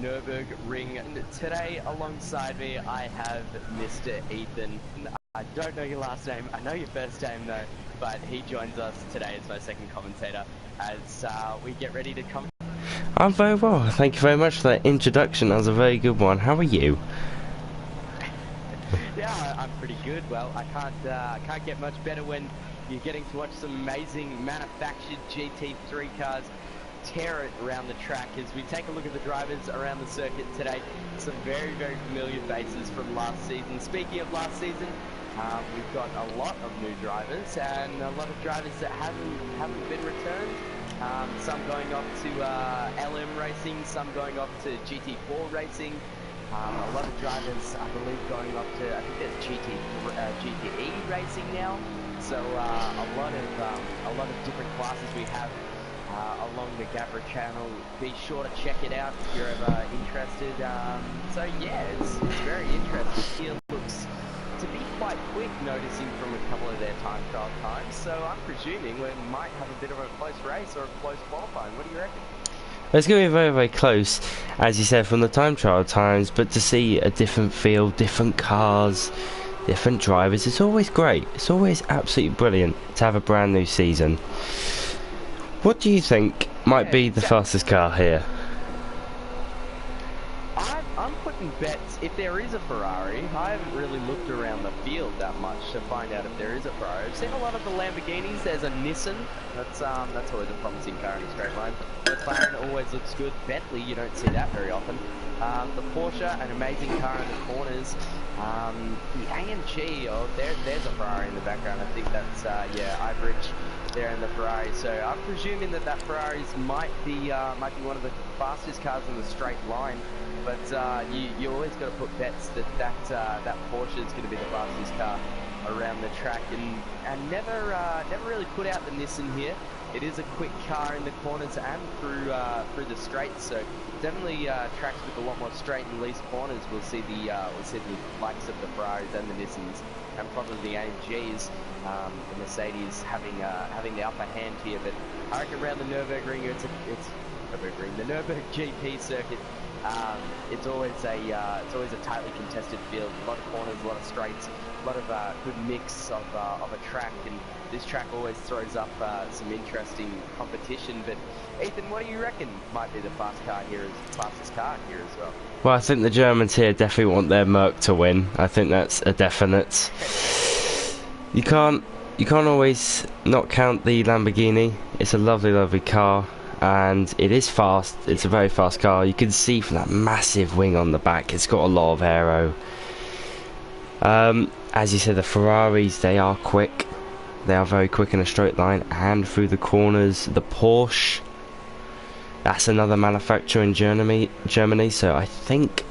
Nurburgring. Today, alongside me, I have Mr. Ethan. I don't know your last name. I know your first name though, but he joins us today as my second commentator as we get ready to come. I'm very well. Thank you very much for that introduction. That was a very good one. How are you? Yeah, I'm pretty good. Well, I can't get much better when you're getting to watch some amazing manufactured GT3 cars tear it around the track. As we take a look at the drivers around the circuit today, some very, very familiar faces from last season. Speaking of last season, we've got a lot of new drivers and a lot of drivers that haven't been returned. Some going off to LM racing, some going off to GT4 racing. A lot of drivers, I believe, going off to, I think there's GTE racing now. So a lot of different classes we have along the Gavra channel. Be sure to check it out if you're ever interested. So yeah, it's very interesting. It looks to be quite quick, noticing from a couple of their time trial times. So I'm presuming we might have a bit of a close race or a close qualifying. What do you reckon? It's going to be very, very close, as you said, from the time trial times, but to see a different field, different cars, different drivers, it's always great. It's always absolutely brilliant to have a brand new season. What do you think might be the fastest car here? I'm putting bets, if there is a Ferrari. I haven't really looked around the field that much to find out if there is a Ferrari. I've seen a lot of the Lamborghinis. There's a Nissan. That's always a promising car in a straight line. McLaren always looks good. Bentley, you don't see that very often. The Porsche, an amazing car in the corners. The AMG, oh, there's a Ferrari in the background. I think that's, yeah, Ivoridge there in the Ferrari. So I'm presuming that Ferraris might be one of the fastest cars in the straight line. But you always got to put bets that Porsche is going to be the fastest car around the track, and never really put out the Nissan here. It is a quick car in the corners and through the straights, so definitely tracks with a lot more straight and least corners. We'll see the likes of the Ferraris and the Nissans, and probably the AMGs, the Mercedes having the upper hand here. But I reckon around the Nurburgring, it's Nurburgring, the Nürburgring GP circuit. It's always a tightly contested field. A lot of corners, a lot of straights, a lot of good mix of a track, and this track always throws up some interesting competition. But Ethan, what do you reckon might be the fastest car here as well? Well, I think the Germans here definitely want their Merc to win. I think that's a definite. You can't always not count the Lamborghini. It's a lovely, lovely car. And it is fast. It's a very fast car. You can see from that massive wing on the back, it's got a lot of aero. As you said, the Ferraris, they are quick. They are very quick in a straight line and through the corners. The Porsche, that's another manufacturer in Germany. So I think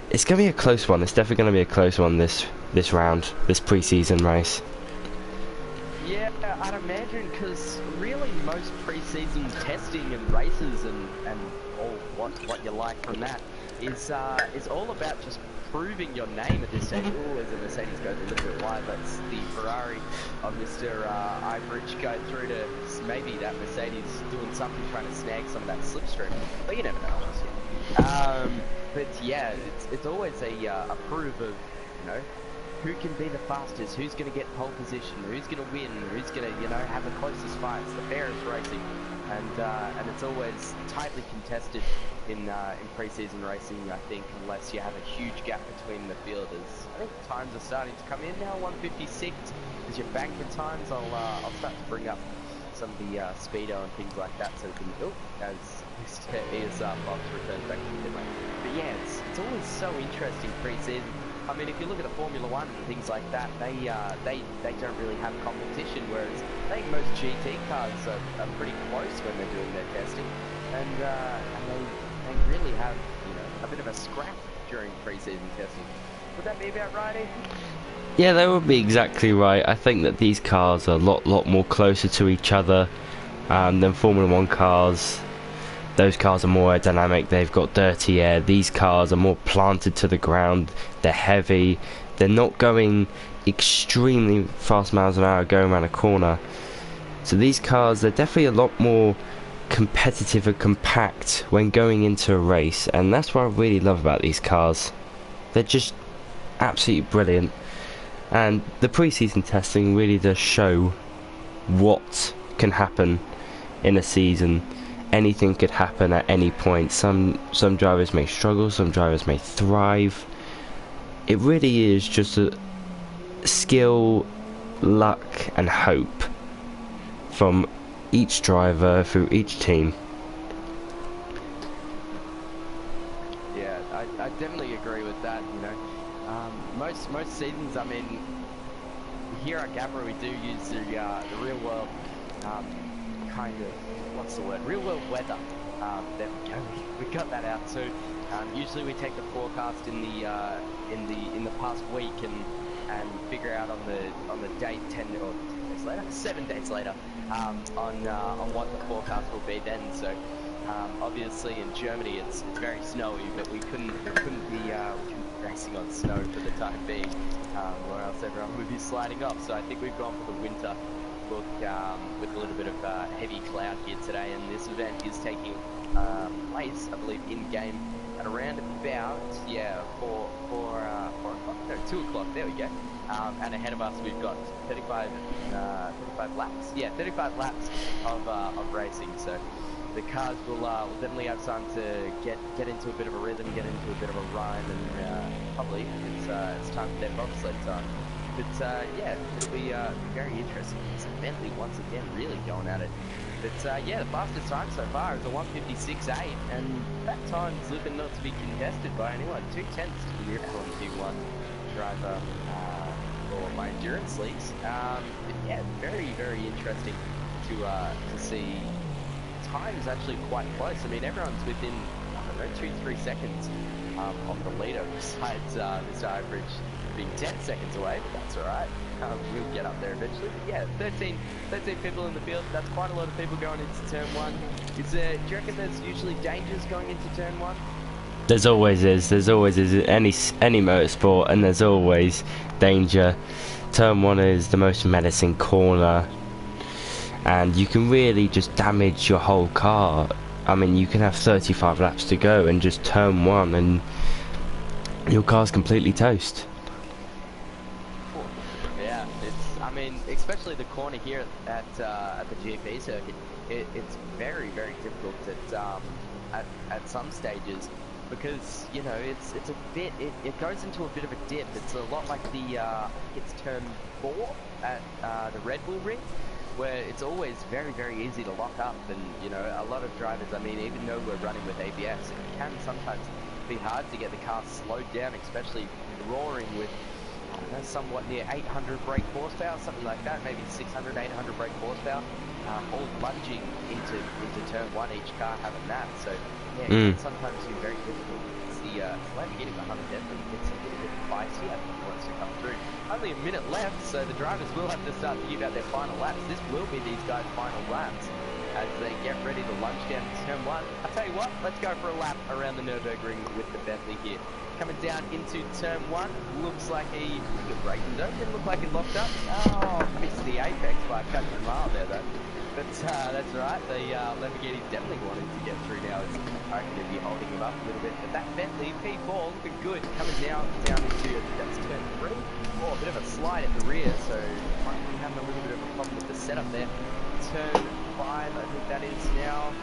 it's going to be a close one. It's definitely going to be a close one this round, this pre-season race. Yeah, I'd imagine, because really most pre-season testing and races and all what you like from that is all about just proving your name at this stage. Ooh, as the Mercedes goes a little bit wide, that's the Ferrari of Mr. Ivoridge going through to maybe that Mercedes doing something, trying to snag some of that slipstream. But you never know. But yeah, it's always a proof of, you know, who can be the fastest, who's going to get pole position, who's going to win, who's going to, you know, have the closest fights, the fairest racing, and it's always tightly contested in pre-season racing. I think unless you have a huge gap between the fielders. I think times are starting to come in now. 156 is your banker times. I'll start to bring up some of the speedo and things like that, so we can as Fox returns back to the pit lane. But yeah, it's always so interesting pre-season. I mean, if you look at the Formula 1 and things like that, they don't really have competition, whereas I think most GT cars are pretty close when they're doing their testing, and they really have, you know, a bit of a scrap during pre-season testing. Would that be about right, Ethan? Yeah, that would be exactly right. I think that these cars are a lot more closer to each other than Formula 1 cars. Those cars are more aerodynamic, they've got dirty air. These cars are more planted to the ground, they're heavy, they're not going extremely fast miles an hour going around a corner. So these cars, they're definitely a lot more competitive and compact when going into a race, and that's what I really love about these cars. They're just absolutely brilliant, and the pre-season testing really does show what can happen in a season. Anything could happen at any point. Some drivers may struggle, some drivers may thrive. It really is just a skill, luck and hope from each driver through each team. Yeah, I definitely agree with that. You know, most seasons, I mean, here at Gavra we do use the real world kind of, what's the word, real world weather. There we go, we got that out too. Usually we take the forecast in the past week and figure out on the date 10 or 10 days later, 7 days later, on what the forecast will be then. So obviously in Germany it's very snowy, but we couldn't be racing on snow for the time being, or else everyone would be sliding off. So I think we've gone for the winter look with a little bit of heavy cloud here today, and this event is taking place, I believe, in game at around about 2 o'clock. There we go. And ahead of us we've got 35 laps. Yeah, 35 laps of racing. So the cars will definitely have time to get into a bit of a rhythm, get into a bit of a rhyme, and probably it's time for their bobsled time. But yeah, it'll be very interesting. It's Bentley once again really going at it. But yeah, the fastest time so far is a 1:56.8, and that time's looking not to be contested by anyone. 2/10 to the F1 driver for my endurance leagues. But yeah, very interesting to see. Time's actually quite close. I mean, everyone's within, I don't know, 2-3 seconds of the leader, besides Mr. Average being 10 seconds away, but that's alright. We'll get up there eventually. But yeah, 13 people in the field. That's quite a lot of people going into turn 1. Do you reckon there's usually dangers going into turn 1? There's always any motorsport, and there's always danger. Turn 1 is the most menacing corner, and you can really just damage your whole car. I mean, you can have 35 laps to go and just turn 1 and your car's completely toast. Yeah, I mean, especially the corner here at the GP circuit, it's very difficult at some stages, because you know it's a bit, it goes into a bit of a dip. It's a lot like the it's turn 4 at the Red Bull Ring, where it's always very easy to lock up, and you know, a lot of drivers, I mean, even though we're running with ABS, it can sometimes be hard to get the car slowed down, especially roaring with, I don't know, somewhat near 800 brake horsepower, something like that, maybe 600, 800 brake horsepower, all lunging into turn 1, each car having that. So yeah, it can sometimes be very difficult. It's the Lamborghini behind the definitely gets a little bit feisty as it wants to come through. Only a minute left, so the drivers will have to start thinking about their final laps. This will be these guys' final laps as they get ready to lunge down to turn 1. I'll tell you what, let's go for a lap around the Nurburgring with the Bentley here. Coming down into turn 1, looks like a pretty good braking zone. Didn't look like it locked up. Oh, missed the apex by a couple of miles there though. But that's right, the Lamborghini's definitely wanting to get through now. It's going to be holding him up a little bit. But that Bentley P4 looking good, coming down into, that's turn 3. Oh, a bit of a slide at the rear, so might be having a little bit of a problem with the setup there. Turn 5, I think that is now.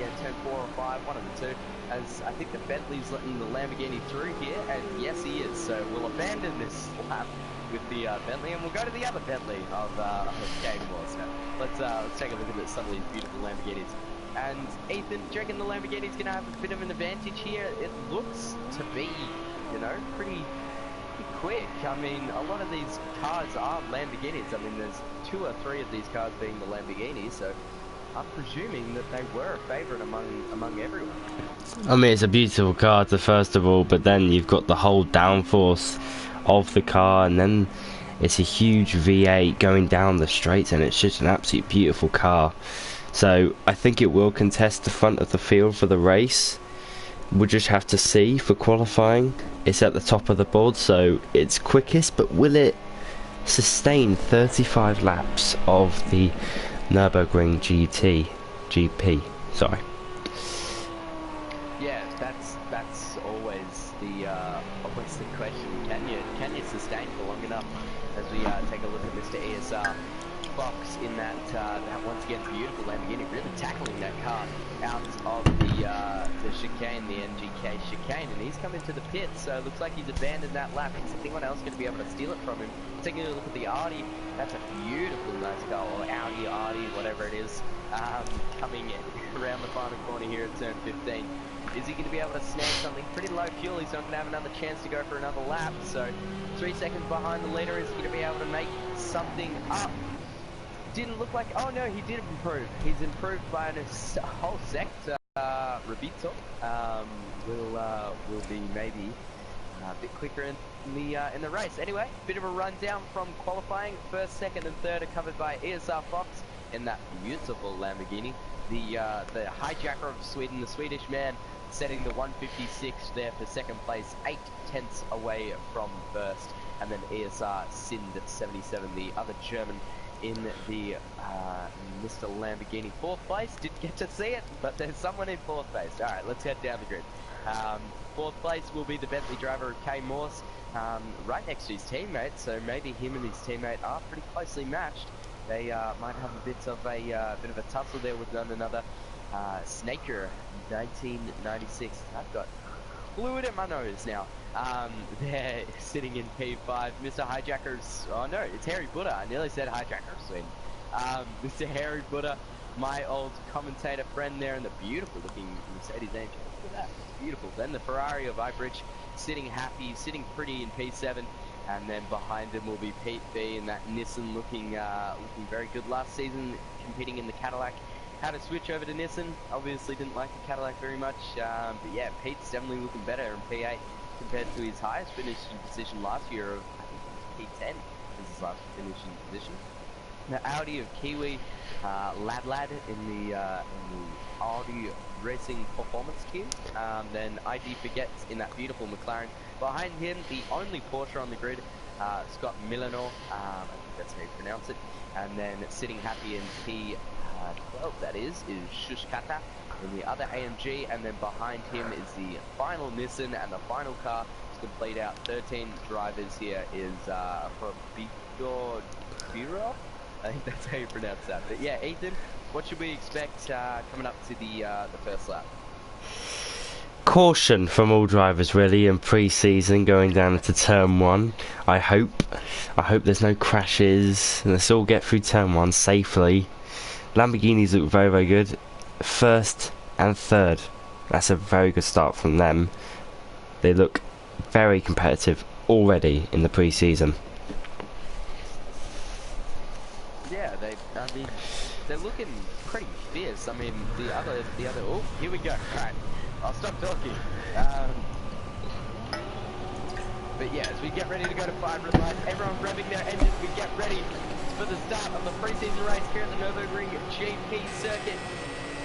Yeah, turn 4 or 5, one of the two. As I think the Bentley's letting the Lamborghini through here, and yes, he is. So we'll abandon this lap with the Bentley, and we'll go to the other Bentley of Game Wars now. Let's take a look at some of these beautiful Lamborghinis. And Ethan, do you reckon the Lamborghini's going to have a bit of an advantage here? It looks to be, you know, pretty quick. I mean, a lot of these cars are Lamborghinis. I mean, there's 2 or 3 of these cars being the Lamborghinis, so I'm presuming that they were a favourite among everyone. I mean, it's a beautiful car, first of all, but then you've got the whole downforce of the car, and then it's a huge V8 going down the straights, and it's just an absolute beautiful car. So I think it will contest the front of the field for the race. We'll just have to see for qualifying. It's at the top of the board, so it's quickest, but will it sustain 35 laps of the Nurburgring GT? GP. Sorry. Yeah, that's always the question. Can you sustain for long enough? As we take a look at Mr. ESR Fox in that once again beautiful Lamborghini, really tackling that car out of the chicane, the NGK chicane, and he's come into the pit. So it looks like he's abandoned that lap. Is anyone else going to be able to steal it from him? Taking a look at the Audi, that's a beautiful nice car, or Audi, whatever it is, coming in around the final corner here at turn 15. Is he going to be able to snag something? Pretty low fuel, he's not going to have another chance to go for another lap, so 3 seconds behind the leader. Is he going to be able to make something up? Didn't look like, oh no, he did improve. He's improved by a whole sector. Rabito will be maybe a bit quicker in the race. Anyway, bit of a rundown from qualifying. First, second, and third are covered by ESR Fox in that beautiful Lamborghini. The hijacker of Sweden, the Swedish man, setting the 156 there for second place, 8/10 away from first, and then ESR Sind 77, the other German in the Mr. Lamborghini fourth place. Didn't get to see it, but there's someone in fourth place. All right, let's head down the grid. Fourth place will be the Bentley driver, Kay Morse, right next to his teammate, so maybe him and his teammate are pretty closely matched. They might have a bit of a tussle there with one another. Snaker 1996. I've got fluid in my nose now. They're sitting in P5. Mr. Hijacker's, oh no, it's Harry Butter. I nearly said Hijacker Sweden. Mr. Harry Butter, my old commentator friend there, in the beautiful looking Mercedes AMG. Look at that, it's beautiful. Then the Ferrari of Ibridge, sitting happy, sitting pretty in P7. And then behind him will be Pete B and that Nissan looking very good last season, competing in the Cadillac. Had to switch over to Nissan, obviously didn't like the Cadillac very much, but yeah, Pete's definitely looking better in P8 compared to his highest finishing position last year of, I think it was P10 was his last finishing position. The Audi of Kiwi, Lad in the Audi Racing Performance Team. Then ID Forgets in that beautiful McLaren. Behind him, the only Porsche on the grid, Scott Milano, I think that's how you pronounce it. And then sitting happy in P12, that is Shushkata in the other AMG. And then behind him is the final Nissan, and the final car to complete out 13 drivers here is from Victor Biro. I think that's how you pronounce that. But yeah, Ethan, what should we expect coming up to the first lap? Caution from all drivers really in pre-season going down into turn 1. I hope there's no crashes and let's all get through turn 1 safely. Lamborghinis look very, very good. First and third, that's a very good start from them. They look very competitive already in the pre-season. Yeah, they're looking pretty fierce. I mean, the other. Oh, here we go. Right, I'll stop talking. But yeah, as we get ready to go to 5 red lights, everyone revving their engines. We get ready for the start of the pre-season race here at the Nurburgring GP circuit.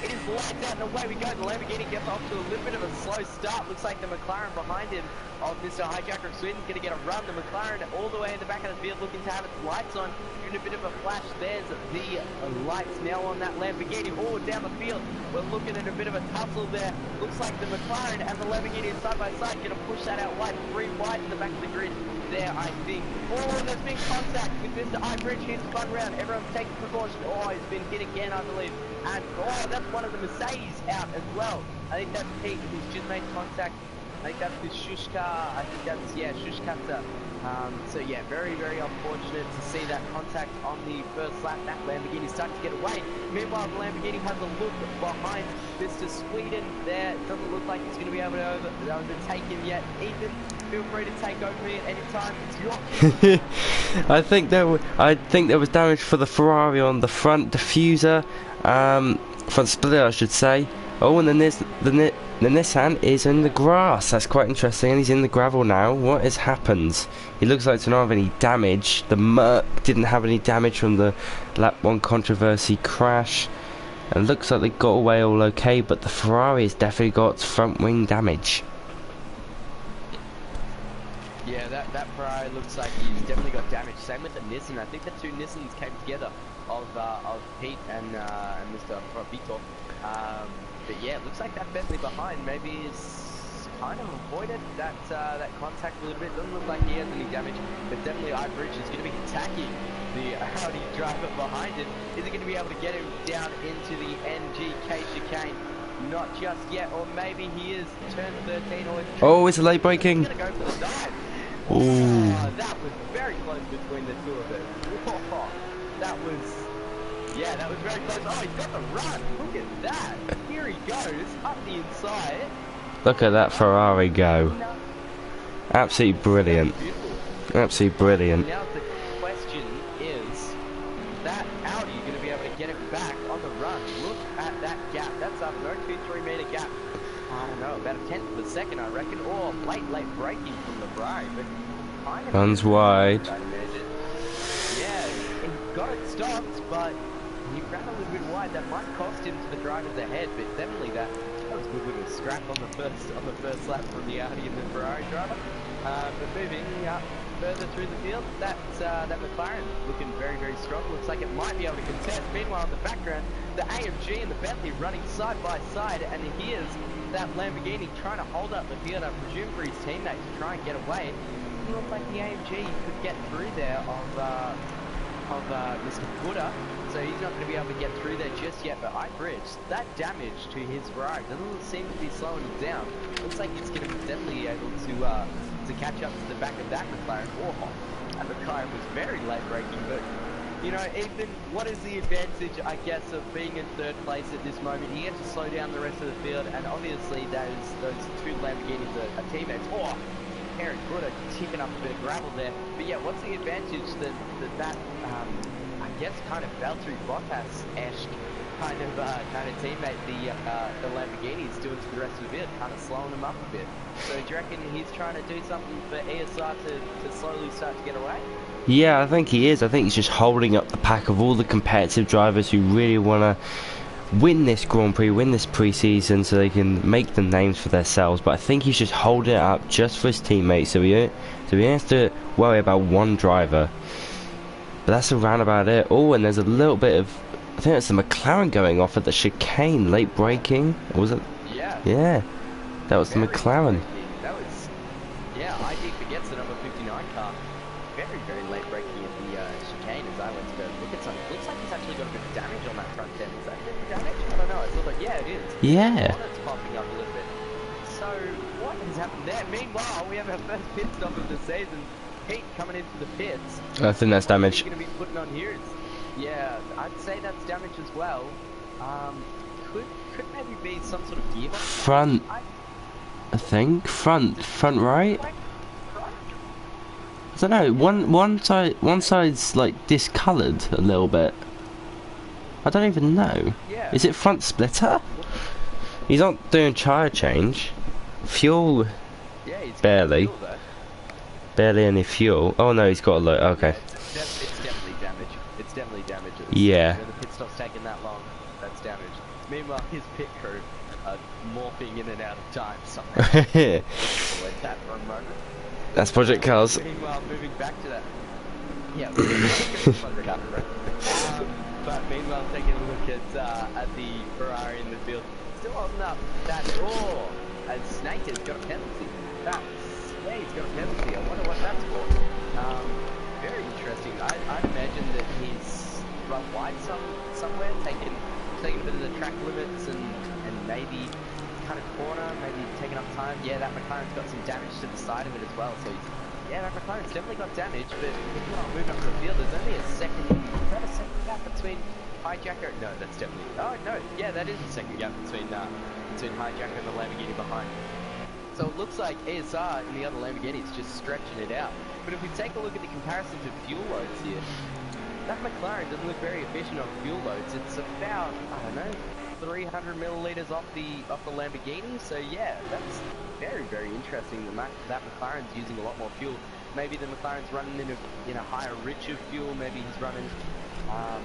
It is lights out and away we go. The Lamborghini gets off to a little bit of a slow start. Looks like the McLaren behind him of Mr. Hijacker of Sweden is going to get a run. The McLaren all the way in the back of the field looking to have its lights on. Doing a bit of a flash. There's the lights now on that Lamborghini. Oh, down the field. We're looking at a bit of a tussle there. Looks like the McLaren and the Lamborghini side by side going to push that out wide. 3 wide in the back of the grid there, I think. Oh, there's been contact with Mr. Ibridge. Here's the fun round. Everyone's taking precaution. Oh, he's been hit again, I believe. And oh, that's one of the Mercedes out as well. I think that's Pete who's just made contact. I think that's the Shushka. I think that's, yeah, Shushkata. So yeah, very, very unfortunate to see that contact on the first lap. That Lamborghini starting to get away. Meanwhile, the Lamborghini has a look behind Mr. Sweden there. It doesn't look like he's going to be able to overtake him yet. Ethan, feel free to take over me at any time. It's your I think there was damage for the Ferrari on the front diffuser, front splitter, I should say. Oh, and then the Nissan is in the grass. That's quite interesting, and he's in the gravel now. What has happened? He looks like to not have any damage. The Merc didn't have any damage from the lap 1 controversy crash. And it looks like they got away all okay, but the Ferrari has definitely got front wing damage. Yeah, that Ferrari looks like he's definitely got damage. Same with the Nissan. I think the two Nissans came together of Pete and Mr. Profito. But yeah, it looks like that Bentley behind maybe is kind of avoided that contact a little bit. Doesn't look like he has any damage, but definitely iBridge is going to be attacking the Audi driver behind him. Is he going to be able to get him down into the NGK chicane? Not just yet, or maybe he is turn 13 or... Oh, it's a late braking. He's going to go for the dive. Ooh. Oh, that was very close between the two of them. Oh, that was... Yeah, that was very close. Oh, he's got the run. Look at that. Here he goes, up the inside. Look at that Ferrari go. Absolutely brilliant. Absolutely brilliant. Now the question is, that Audi going to be able to get it back on the run? Look at that gap. That's up no 2-3 meter gap. I don't know, about a tenth of a second, I reckon. Or late braking from the Ferrari, but kind of Guns wide. Yeah, he got it stopped, but he ran a little bit wide. That might cost him to the drivers ahead, but definitely that was a good little scrap on the first lap from the Audi and the Ferrari driver. But moving up further through the field, that McLaren looking very, very strong. Looks like it might be able to contest. Meanwhile, in the background, the AMG and the Bentley running side by side, and here's that Lamborghini trying to hold up the field, I presume for his teammate to try and get away. It looked like the AMG could get through there of Mr. Buddha, so he's not going to be able to get through there just yet. But iBridge, that damage to his Ferrari doesn't seem to be slowing him down. Looks like he's going to be definitely able to catch up to the back of that McLaren. Oh, that McLaren was very late braking, but you know, even what is the advantage, I guess, of being in third place at this moment? He had to slow down the rest of the field, and obviously those two Lamborghinis are teammates. Oh, Eric Buddha ticking up a bit of gravel there. But yeah, what's the advantage that I guess kind of Valtteri Bottas-esque kind of teammate the Lamborghini is doing to the rest of the field, kind of slowing them up a bit. So do you reckon he's trying to do something for ESR to slowly start to get away? Yeah, I think he is. I think he's just holding up the pack of all the competitive drivers who really want to win this Grand Prix, win this pre-season, so they can make the names for themselves. But I think he's just holding it up just for his teammates, so he has to worry about one driver. But that's around about it. Oh, and there's a little bit of, I think it's the McLaren going off at the chicane, late braking. Or was it? Yeah. Yeah, that was the McLaren. That was, yeah, ID forgets the number 59 car. Very, very late braking at the chicane as I went to go look at something. Looks like he's actually got a bit of damage on that front end. Is that a bit of damage? I don't know. It's like, yeah, it is. Yeah. It's popping up a little bit. So, what has happened there? Meanwhile, we have our first pit stop of the season. Pete coming into the pits. I think that's damage. What are you going to be putting on here? Yeah, I'd say that's damage as well. Could maybe be some sort of gearbox. Front, I think. Front right. I don't know. One side's like discoloured a little bit. I don't even know. Yeah. Is it front splitter? He's not doing tyre change. Fuel. Yeah, he's barely. Fuel, barely any fuel. Oh no, he's got a load. Okay. Yeah, it's definitely damage. It's definitely damage. Yeah. You know, the pit stop's taking that long. That's damage. Meanwhile, his pit crew are morphing in and out of time. Let that for a moment. That's Project Cars. Meanwhile, moving back to that. Yeah. But meanwhile, taking a look at the Ferrari in the field, still holding up that. Oh, and Snake has got a penalty. Yeah, he's got a penalty. I wonder what that's for. Very interesting. I'd imagine that he's run wide somewhere, taking a bit of the track limits and maybe kind of corner, maybe taking up time. Yeah, that McLaren's got some damage to the side of it as well. So yeah, that McLaren's definitely got damage. But if you want to move up the field, there's only a second gap between Hijacker. No, that's definitely. Oh no, yeah, that is a second gap between Hijacker and the Lamborghini behind. So it looks like ESR and the other Lamborghini is just stretching it out. But if we take a look at the comparison to fuel loads here, that McLaren doesn't look very efficient on fuel loads. It's about, I don't know, 300 milliliters off the Lamborghini. So yeah, that's very, very interesting. That McLaren's using a lot more fuel. Maybe the McLaren's running in a higher, richer fuel. Maybe he's running, I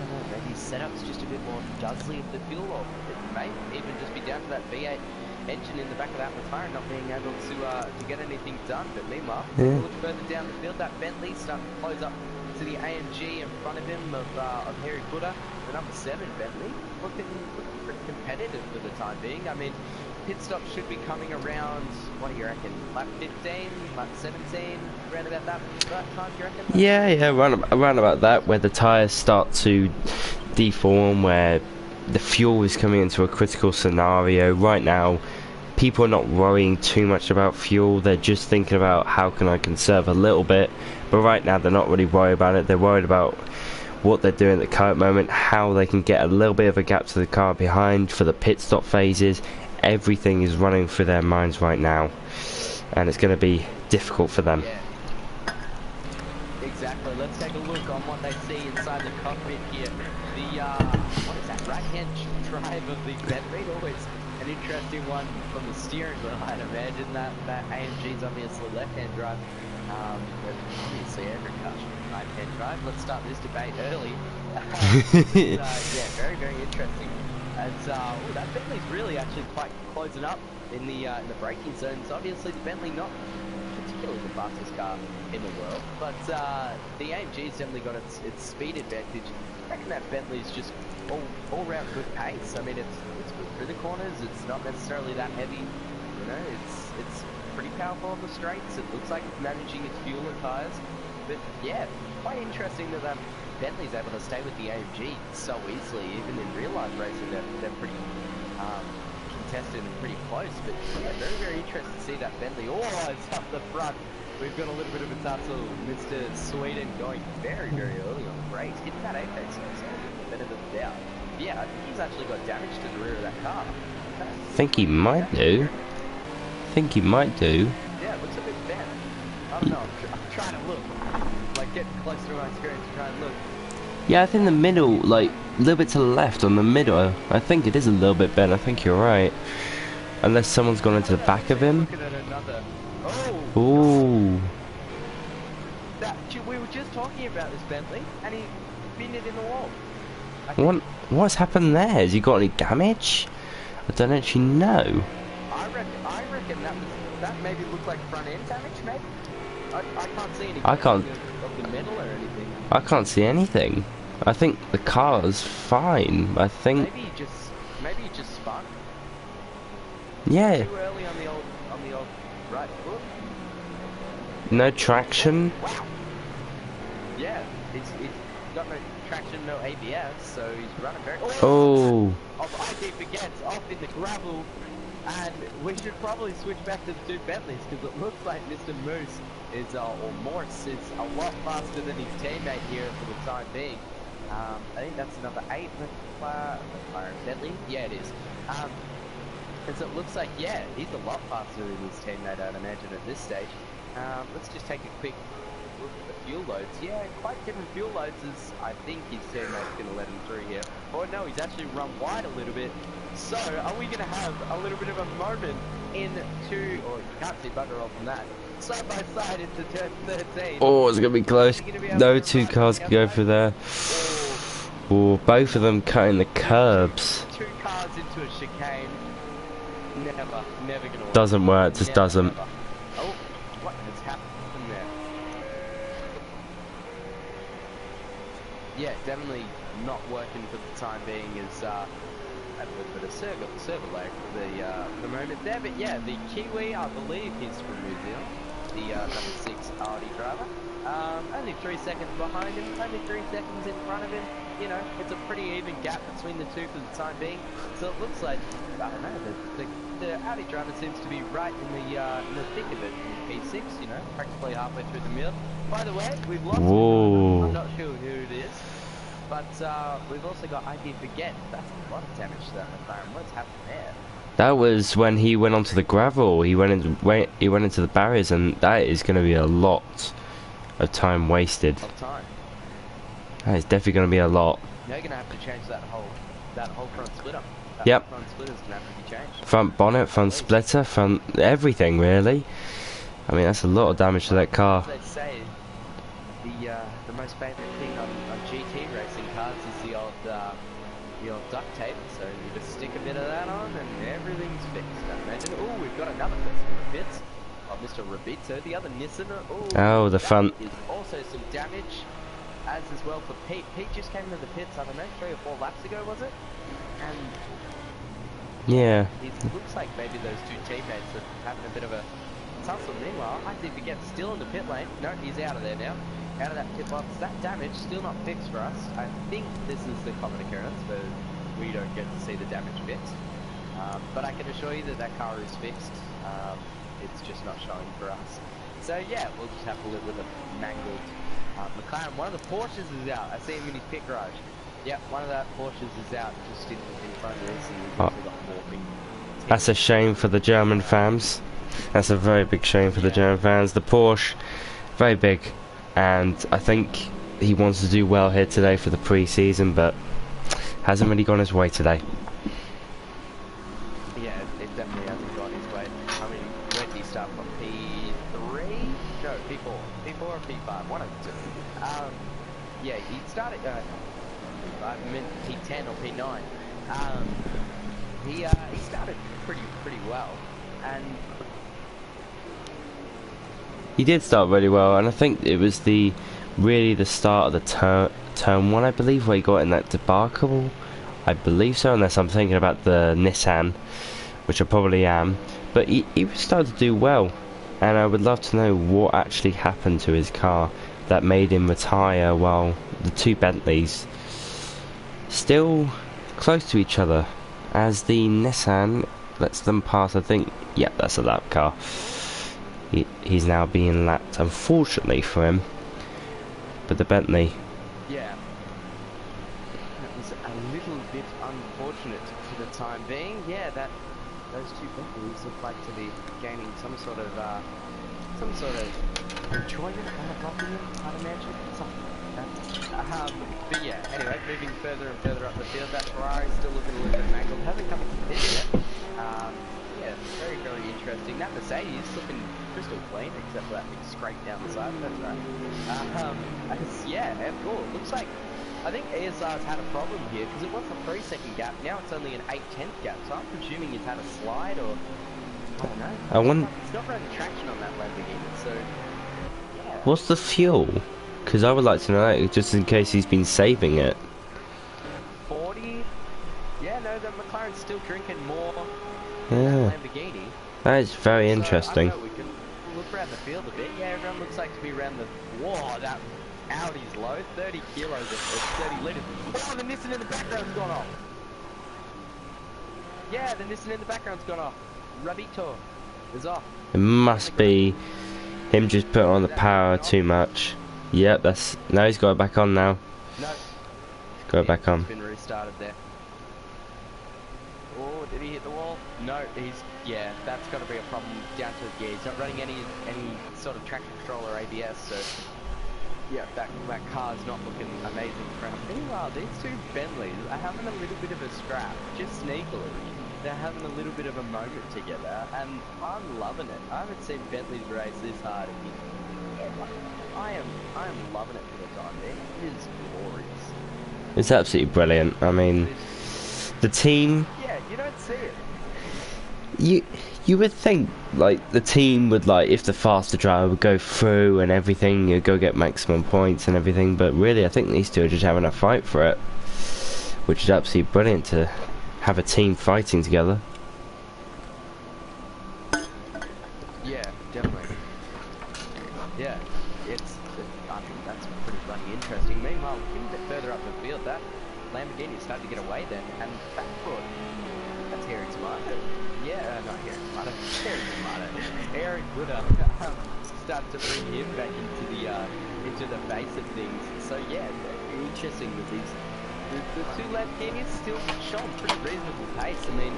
don't know, maybe his setup's just a bit more guzzly of the fuel, or it may even just be down to that V8 engine in the back of that McLaren not being able to get anything done. But meanwhile, a look further down the field, that Bentley starting to close up to the AMG in front of him of Harry Potter, the number 7 Bentley, looking pretty competitive for the time being. I mean, pit stop should be coming around, what do you reckon, lap 15, lap 17, around about that time, do you reckon? Yeah, around about that, where the tyres start to deform, where the fuel is coming into a critical scenario. Right now, people are not worrying too much about fuel, they're just thinking about how can I conserve a little bit, but right now they're not really worried about it. They're worried about what they're doing at the current moment, how they can get a little bit of a gap to the car behind for the pit stop phases. Everything is running through their minds right now, and it's going to be difficult for them. Yeah. Exactly. Let's take a look on what they see inside the cockpit here. The what is that? Right-hand drive of the Bentley. Always an interesting one from the steering wheel. I'd imagine that AMG's obviously left-hand drive, but obviously every car's right-hand drive. Let's start this debate early. Yeah, very interesting. As that Bentley's really actually quite closing up in the braking zones. Obviously, the Bentley not particularly the fastest car in the world, but the AMG's definitely got its speed advantage. I reckon that Bentley's just all round good pace. I mean, it's good through the corners. It's not necessarily that heavy. You know, it's pretty powerful on the straights. It looks like it's managing its fuel and tires. But yeah, quite interesting that Bentley's able to stay with the AMG so easily. Even in real life racing, they're pretty contested and pretty close. But yeah, very interested to see that Bentley all eyes up the front. We've got a little bit of a tussle. Mr. Sweden going very early on the brakes, hitting that apex, so the benefit of the doubt. Yeah, I think he's actually got damage to the rear of that car. Okay. Think he might do. Yeah, it looks a bit bent. I don't know, I'm trying to look. Like, getting closer to my screen to try and look. Yeah, I think the middle, like, a little bit to the left on the middle, I think it is a little bit bent. I think you're right. Unless someone's gone into the back of him. Looking at another. Oh! Ooh. We were just talking about this Bentley, and he pinned it in the wall. What's happened there? Has he got any damage? I don't actually know. I reckon that maybe looked like front end damage, maybe? I can't see any of the metal or anything. I can't see anything. I think the car's fine. I think maybe he just spun. Yeah. Too early on the old right foot. No traction. Wow. Yeah, he's got no traction, no ABS, so he's running very. Oh. ID forgets off in the gravel, and we should probably switch back to the two Bentleys because it looks like Mr. Moose is or Morse is a lot faster than his teammate here for the time being. I think that's number 8, McLaren Bentley. Yeah, it is. Because it looks like, yeah, he's a lot faster than his teammate, I'd imagine, at this stage. Let's just take a quick look at the fuel loads. Yeah, quite different fuel loads as I think his teammate's going to let him through here. Oh no, he's actually run wide a little bit. So, are we going to have a little bit of a moment into, or you can't see bugger all from that, side by side into turn 13. Oh, it's going to be close. No two cars can go through there. Oh, both of them cutting the curbs. Two cars into a chicane. Never gonna work. Doesn't work, just doesn't. Never. Oh, what has happened there? Yeah, definitely not working for the time being. Is a little bit of server lag for the moment there. But yeah, the Kiwi, I believe he's from New Zealand. The number 6 Audi driver. Only 3 seconds behind him, only 3 seconds in front of him. You know, it's a pretty even gap between the two for the time being. So it looks like, I don't know, the Audi driver seems to be right in the thick of it in P6, you know, practically halfway through the middle. By the way, we've lost him. I'm not sure who it is, but we've also got ID Forget. That's a lot of damage to that McLaren. What's happened there? That was when he went onto the gravel. He went into the barriers, and that is going to be a lot of time wasted. That is definitely going to be a lot. They're going to have to change that whole front splitter. Yep. Front splitter's going to have to be changed. Front bonnet, front splitter, front everything really. I mean, that's a lot of damage to that car. They say the most favourite thing on GT racing cars is the old duct tape. So you just stick a bit of that on, and everything's fixed. I imagine. Oh, we've got another person in the pits. Oh, Mr. Rabito, the other Nissan. Oh, the front. Is also some damage. as well for Pete. Pete just came into the pits, I don't know, 3 or 4 laps ago, was it? And Yeah. it looks like maybe those two teammates are having a bit of a tussle. Meanwhile, I think again, still in the pit lane. No, he's out of there now. Out of that pit box. That damage still not fixed for us. I think this is the common occurrence where we don't get to see the damage fixed. But I can assure you that that car is fixed. It's just not showing for us. So yeah, we'll just have to live with a mangled McLaren. One of the Porsches is out. I see him in his pit garage. Yep, one of that Porsches is out just in front of this, and we've also got Morphy. That's a shame for the German fans. That's a very big shame for the German fans. The Porsche, very big, and I think he wants to do well here today for the pre-season, but hasn't really gone his way today. Yeah, it definitely hasn't gone his way. I mean, where did he start from? P3? No, P4. P4 or P5, one of the two. Yeah, he started, I meant P10 or P9. He started pretty well, and he did start really well, and I think it was really the start of the turn 1, I believe, where he got in that debacle. I believe so, unless I'm thinking about the Nissan, which I probably am. But he started to do well, and I would love to know what actually happened to his car that made him retire while the two Bentleys still close to each other, as the Nissan lets them pass. I think, yeah, that's a lap car. He's now being lapped, unfortunately for him, but the Bentley. Yeah, that was a little bit unfortunate for the time being. Yeah, those two Bentleys look like to be gaining some sort of enjoyment out of Rockingham, I'd imagine, something like that. But yeah, anyway, moving further and further up the field, that Ferrari's still looking a little bit mangled. Hasn't come into the pit yet. Yeah, very, very interesting. That Mercedes looking crystal clean, except for that big scrape down the side. That's right. Yeah, cool. Looks like I think ESR's had a problem here because it was a 3-second gap. Now it's only an 8/10 gap. So I'm presuming he's had a slide or I don't know. It's not running traction on that Lamborghini, so yeah. What's the fuel? Because I would like to know that, just in case he's been saving it. 40. Yeah, no, the McLaren's still drinking more. Yeah. Lamborghini. That is very interesting. I don't know, we can look around the field a bit. Yeah, everyone looks like to be around the... Whoa, that Audi's low. 30 kilos or 30 litres. Oh, the Nissan in the background's gone off. Yeah, the Nissan in the background's gone off. Rabito is off. It must be him just putting on the power too much. Yep, that's... No, he's got it back on now. No. Got it back on. It's been restarted there. Oh, did he hit the wall? No, yeah, that's got to be a problem down to, yeah, he's not running any sort of traction control or ABS, so, yeah, that car's not looking amazing for him. Meanwhile, these two Bentleys are having a little bit of a scrap, just sneakily. They're having a little bit of a moment together, and I'm loving it. I haven't seen Bentleys race this hard. I am loving it for the time being. It is glorious. It's absolutely brilliant. I mean, the team... Yeah, you don't see it. You would think, like, the team would, like, if the faster driver would go through and everything, you'd go get maximum points and everything, but really, I think these two are just having a fight for it, which is absolutely brilliant to have a team fighting together. Yeah, definitely. Yeah, I mean, that's pretty bloody interesting. Meanwhile, looking a bit further up the field, that Lamborghini started to get away then, and backfoot. That's Harry Tomato. Yeah, not Harry Tomato. Harry Tomato. Aaron Gooder started to bring him back into the face of things. So yeah, interesting with these. The two Lamborghinis still showing pretty reasonable pace. I mean,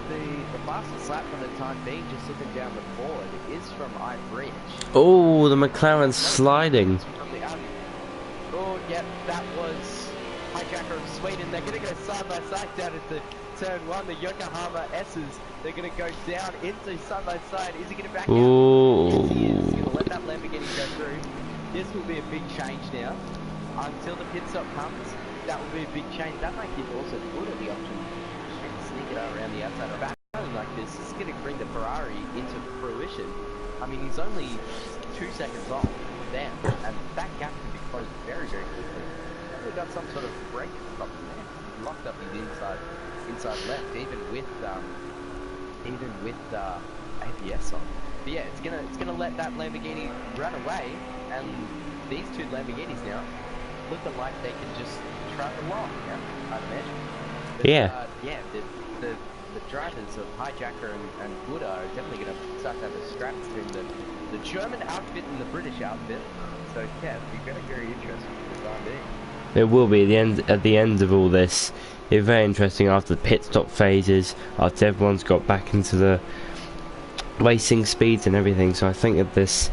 the fastest lap for the time being, just looking down the board, is from Ivridge. Oh, the McLaren's sliding. Oh, yep, that was Hijacker of Sweden. They're going to go side by side down into turn 1. The Yokohama S's, they're going to go down into side by side. Is he going to back out? Yes, he is. He's going to let that Lamborghini go through. This will be a big change now. Until the pit stop comes, that will be a big change. That might give also Buddha the option to sneak it around the outside of back. Like this is going to bring the Ferrari into fruition. I mean, he's only 2 seconds off. them, and that gap can be closed very, very quickly. We've got some sort of brake problem there. He's locked up his inside left, even with ABS on. But yeah, it's gonna let that Lamborghini run away, and these two Lamborghinis now looking like they can just trot along. Yeah, I'd imagine. But, yeah. Yeah. The drivers of Hijacker and Buddha are definitely going to start to have a scrap between the German outfit and the British outfit. So yeah, it'll be very, very interesting for the time being. It will be at the end of all this. It's very interesting after the pit stop phases, after everyone's got back into the racing speeds and everything. So I think at this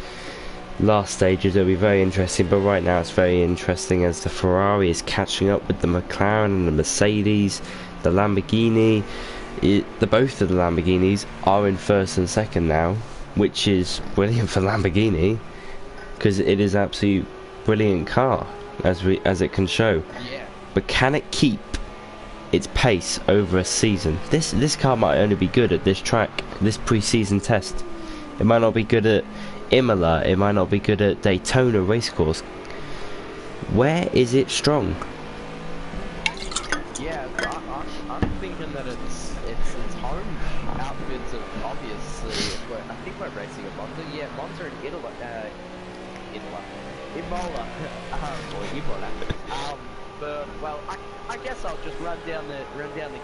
last stages it'll be very interesting. But right now it's very interesting as the Ferrari is catching up with the McLaren and the Mercedes, the Lamborghini. Both of the Lamborghinis are in first and second now, which is brilliant for Lamborghini because it is absolutely brilliant car as it can show. Yeah. But can it keep its pace over a season? This car might only be good at this track, this pre-season test. It might not be good at Imola. It might not be good at Daytona racecourse. Where is it strong? Yeah, I'm thinking that it's home outfits of obviously. I think we're racing at Monza. Yeah, Monza and Imola. Or Imola. But well, I guess I'll just run down the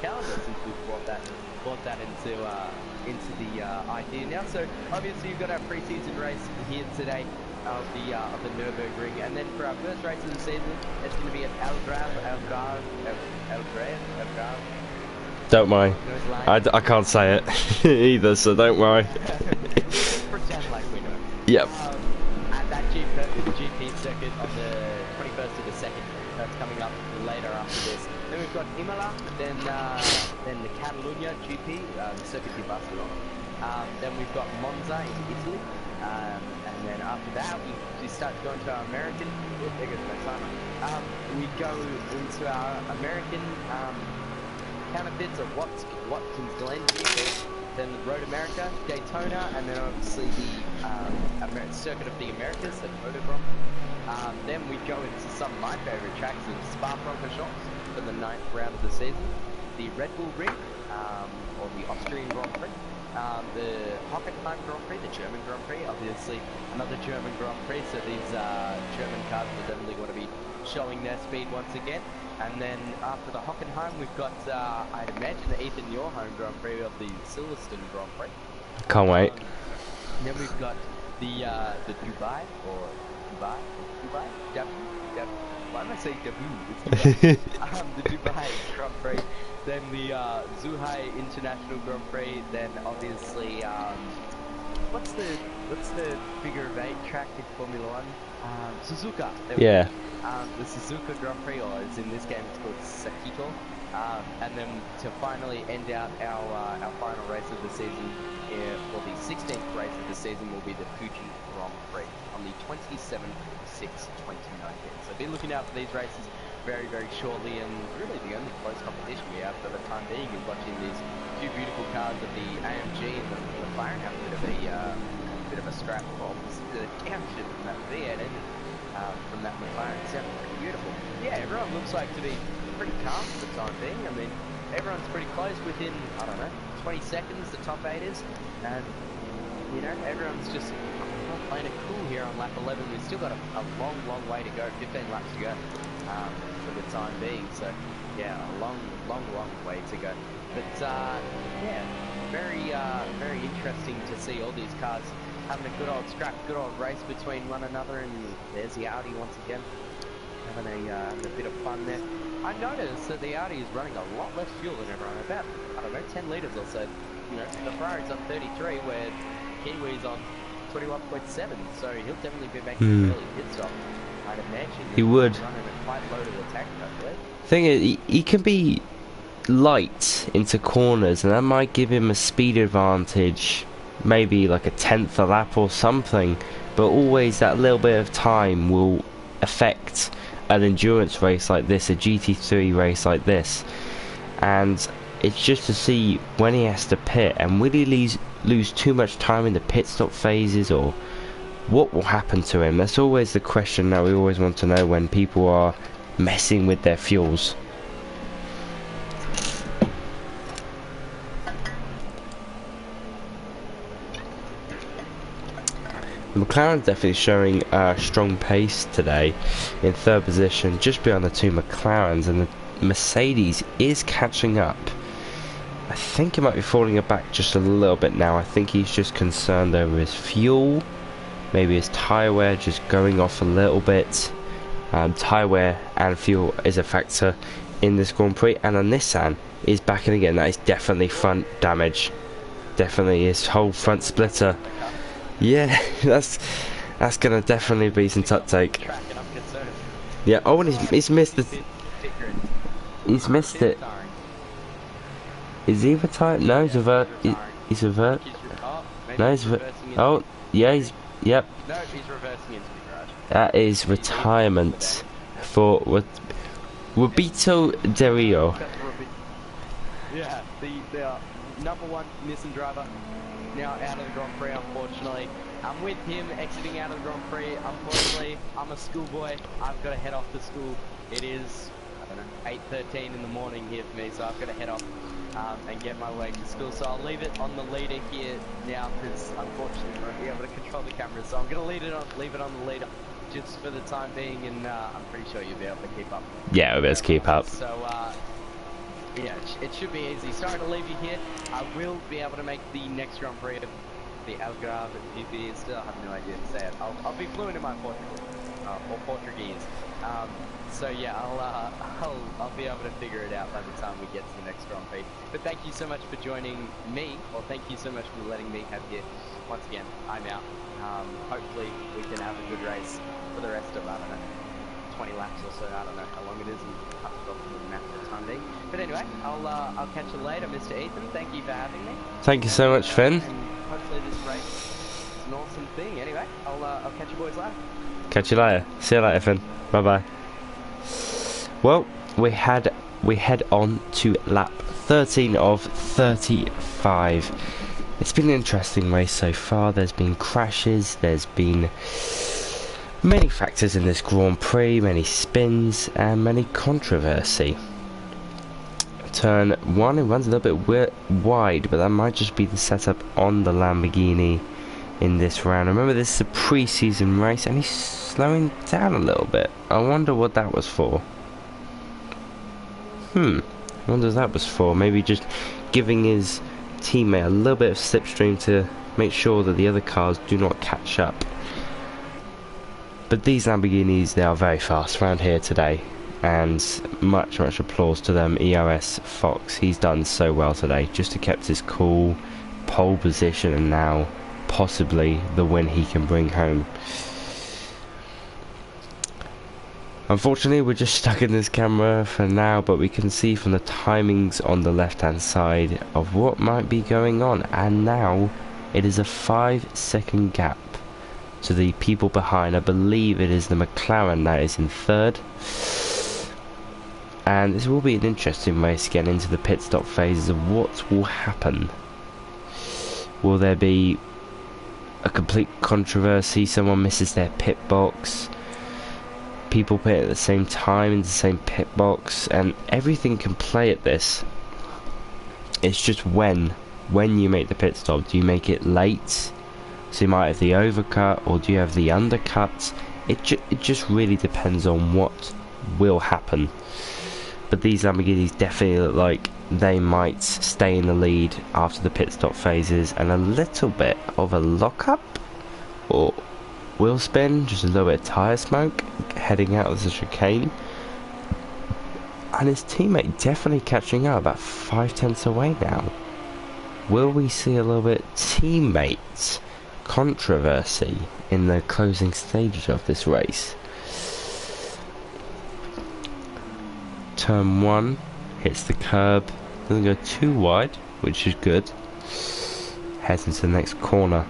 calendar since we've brought that into the idea now. So obviously you've got our pre-season race here today of the Nurburgring, and then for our first race of the season, it's going to be at Algarve. Don't worry, I can't say it either, so don't worry. Pretend like we know. Yep. And that GP circuit on the 21st of the 2nd, that's coming up later after this. Then we've got Imola, then the Catalunya GP, the Circuit di Barcelona. Then we've got Monza in Italy. And then after that, we start going to our American. There goes my timer. We go into our American counterfeits of Watkins Glen, then the Road America, Daytona, and then obviously the Circuit of the Americas, the Moto Grand. Then we go into some of my favourite tracks of Spa-Francorchamps for the 9th round of the season, the Red Bull Ring, or the Austrian Grand Prix. The Hockenheim Grand Prix, the German Grand Prix, obviously another German Grand Prix, so these German cars will definitely want to be showing their speed once again. And then after the Hockenheim, we've got, I'd imagine, the Ethan, your home Grand Prix of the Silverstone Grand Prix. Can't wait. Then we've got the Dubai, why am I saying Dabu? It's Dubai. The Dubai Grand Prix. Then the Zhuhai International Grand Prix. Then obviously, what's the figure of 8 track in Formula One? Suzuka. Yeah. The Suzuka Grand Prix, or as in this game it's called Sakito. And then to finally end out our final race of the season, for the 16th race of the season, will be the Fuji Grand Prix on the 27th of 6/2019. So be looking out for these races very, very shortly, and really the only close competition we have for the time being is watching these two beautiful cars of the AMG and the McLaren have a bit of a scrap for the downshift from that V8 engine, from that McLaren. It sounded pretty beautiful. Yeah, everyone looks like to be pretty calm for the time being. I mean, everyone's pretty close within, I don't know, 20 seconds, the top 8 is, and you know, everyone's just playing it cool here on lap 11. We've still got a long, long way to go, 15 laps to go for the time being. So yeah, a long way to go. But yeah, very interesting to see all these cars having a good old scrap, good old race between one another. And there's the Audi once again having a bit of fun there. I noticed that the Audi is running a lot less fuel than everyone, about, I don't know, 10 litres or so. You know, the Ferrari's on 33, where Kiwi's on 21.7, so he'll definitely be making an early pit stop, I'd imagine. He would. Running a quite loaded attack, I believe. Thing is, he can be light into corners, and that might give him a speed advantage, maybe like a 10th a lap or something, but always that little bit of time will affect an endurance race like this, a GT3 race like this. And it's just to see when he has to pit, and will he lose too much time in the pit stop phases, or what will happen to him? That's always the question that we always want to know when people are messing with their fuels. McLaren's definitely showing a strong pace today, in third position, just behind the two McLarens, and the Mercedes is catching up. I think he might be falling back just a little bit now. I think he's just concerned over his fuel, maybe his tyre wear just going off a little bit. Tyre wear and fuel is a factor in this Grand Prix, and a Nissan is back in again. That is definitely front damage, definitely his whole front splitter. Yeah, that's gonna definitely be some tut take. Yeah. Oh, and he's missed the. He's missed it. Is he retired? No, he's revert. He's revert. No, he's revert. Oh, yeah, he's. Yep. No, he's reversing into the garage. That is retirement for Roberto Del Rio. Yeah, the #1 Nissan driver now out of the Grand Prix, unfortunately. I'm with him exiting out of the Grand Prix. Unfortunately, I'm a schoolboy. I've got to head off to school. It is, I don't know, 8:13 in the morning here for me, so I've got to head off and get my way to school. So I'll leave it on the leader here now, because unfortunately I won't be able to control the camera. So I'm going to leave it on the leader just for the time being, and I'm pretty sure you'll be able to keep up. Yeah, we'll be able to keep up. So, yeah, it should be easy. Sorry to leave you here. I will be able to make the next Grand Prix of the Algarve GP. Still have no idea to say it. I'll be fluent in my Portuguese. So yeah, I'll be able to figure it out by the time we get to the next Grand Prix. But thank you so much for joining me, or thank you so much for letting me have you. Once again, I'm out. Hopefully we can have a good race for the rest of, I don't know, 20 laps or so. I don't know how long it is, and I've forgotten the map for the time being. But anyway, I'll catch you later, Mr. Ethan. Thank you for having me. Thank you so much, Finn. And hopefully this race is an awesome thing. Anyway, I'll catch you boys later. Catch you later. See you later, Finn. Bye bye. Well, we head on to lap 13 of 35. It's been an interesting race so far. There's been crashes, there's been many factors in this Grand Prix, many spins and many controversy. Turn 1, it runs a little bit wide, but that might just be the setup on the Lamborghini in this round. Remember, this is a pre-season race and he's slowing down a little bit. I wonder what that was for. I wonder what that was for. Maybe just giving his teammate a little bit of slipstream to make sure that the other cars do not catch up. But these Lamborghinis, they are very fast around here today, and much applause to them. EOS Fox, he's done so well today, just to kept his cool, pole position, and now possibly the win he can bring home. Unfortunately, we're just stuck in this camera for now, but we can see from the timings on the left hand side of what might be going on, and now it is a 5-second gap to the people behind. I believe it is the McLaren that is in third, and this will be an interesting race getting into the pit stop phases of what will happen. Will there be a complete controversy? Someone misses their pit box, people pit at the same time in the same pit box, and everything can play at this. It's just when you make the pit stop. Do you make it late, so you might have the overcut, or do you have the undercut? It just really depends on what will happen. But these Lamborghinis definitely look like they might stay in the lead after the pit stop phases, and a little bit of a lockup or wheel spin, just a little bit of tyre smoke heading out of the chicane, and his teammate definitely catching up, about 5/10 away now. Will we see a little bit teammate controversy in the closing stages of this race? Turn 1 hits the curb, doesn't go too wide, which is good. Heads into the next corner.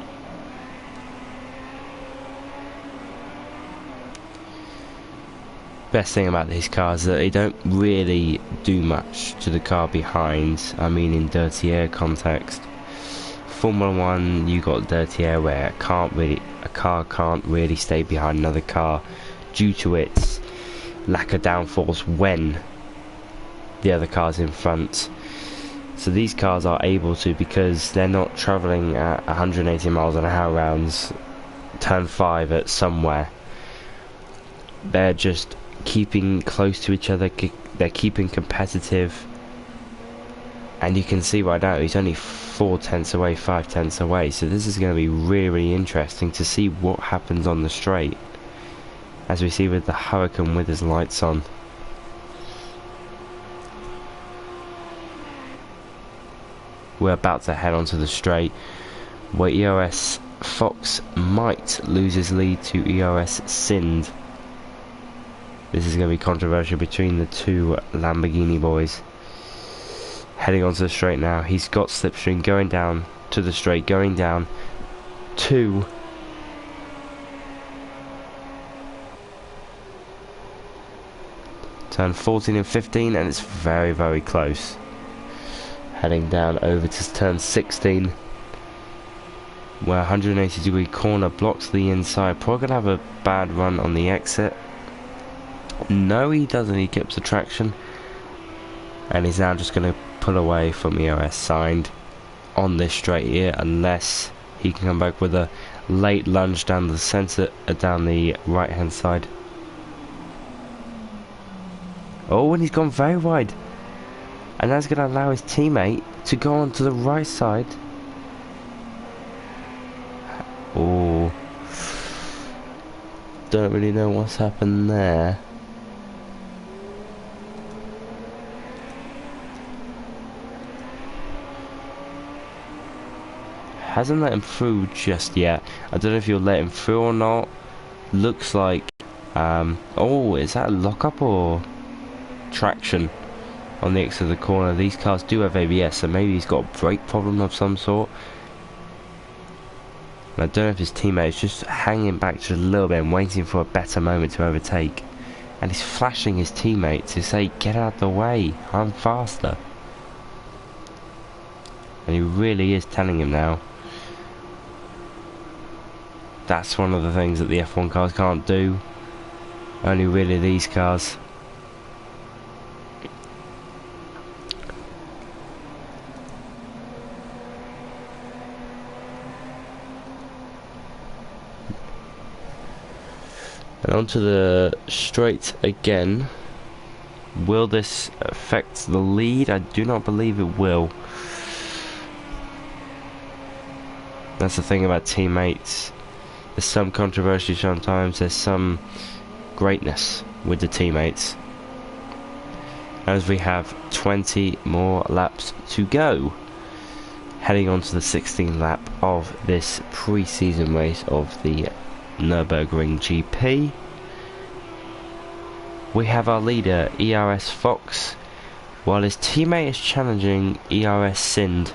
Best thing about these cars is that they don't really do much to the car behind. I mean, in dirty air context. Formula 1, you got dirty air where a car can't really stay behind another car due to its lack of downforce when the other car's in front. So these cars are able to, because they're not travelling at 180 miles an hour rounds turn 5 at somewhere. They're just keeping close to each other, they're keeping competitive, and you can see right now he's only 4 tenths away, 5 tenths away, so this is going to be really interesting to see what happens on the straight, as we see with the Hurricane with his lights on. We're about to head onto the straight where EOS Fox might lose his lead to EOS Sind. This is going to be controversial between the two Lamborghini boys. Heading onto the straight now. He's got slipstream going down to the straight, going down to turn 14 and 15, and it's very close. Heading down over to turn 16, where 180 degree corner blocks the inside. Probably gonna have a bad run on the exit. No, he doesn't. He keeps the traction, and he's now just gonna pull away from EOS Signed on this straight here, unless he can come back with a late lunge down the centre, down the right hand side. Oh, and he's gone very wide. And that's going to allow his teammate to go on to the right side. Oh, don't really know what's happened there. Hasn't let him through just yet. I don't know if you'll let him through or not. Looks like oh, is that a lockup or traction on the exit of the corner? These cars do have ABS, so maybe he's got a brake problem of some sort. And I don't know if his teammate is just hanging back just a little bit and waiting for a better moment to overtake. And he's flashing his teammate to say, get out of the way, I'm faster. And he really is telling him now. That's one of the things that the F1 cars can't do. Only really these cars. And onto the straight again. Will this affect the lead? I do not believe it will. That's the thing about teammates. There's some controversy sometimes, there's some greatness with the teammates. As we have 20 more laps to go. Heading on to the 16th lap of this pre-season race of the Nurburgring GP. We have our leader ERS Fox, while his teammate is challenging ERS Sind.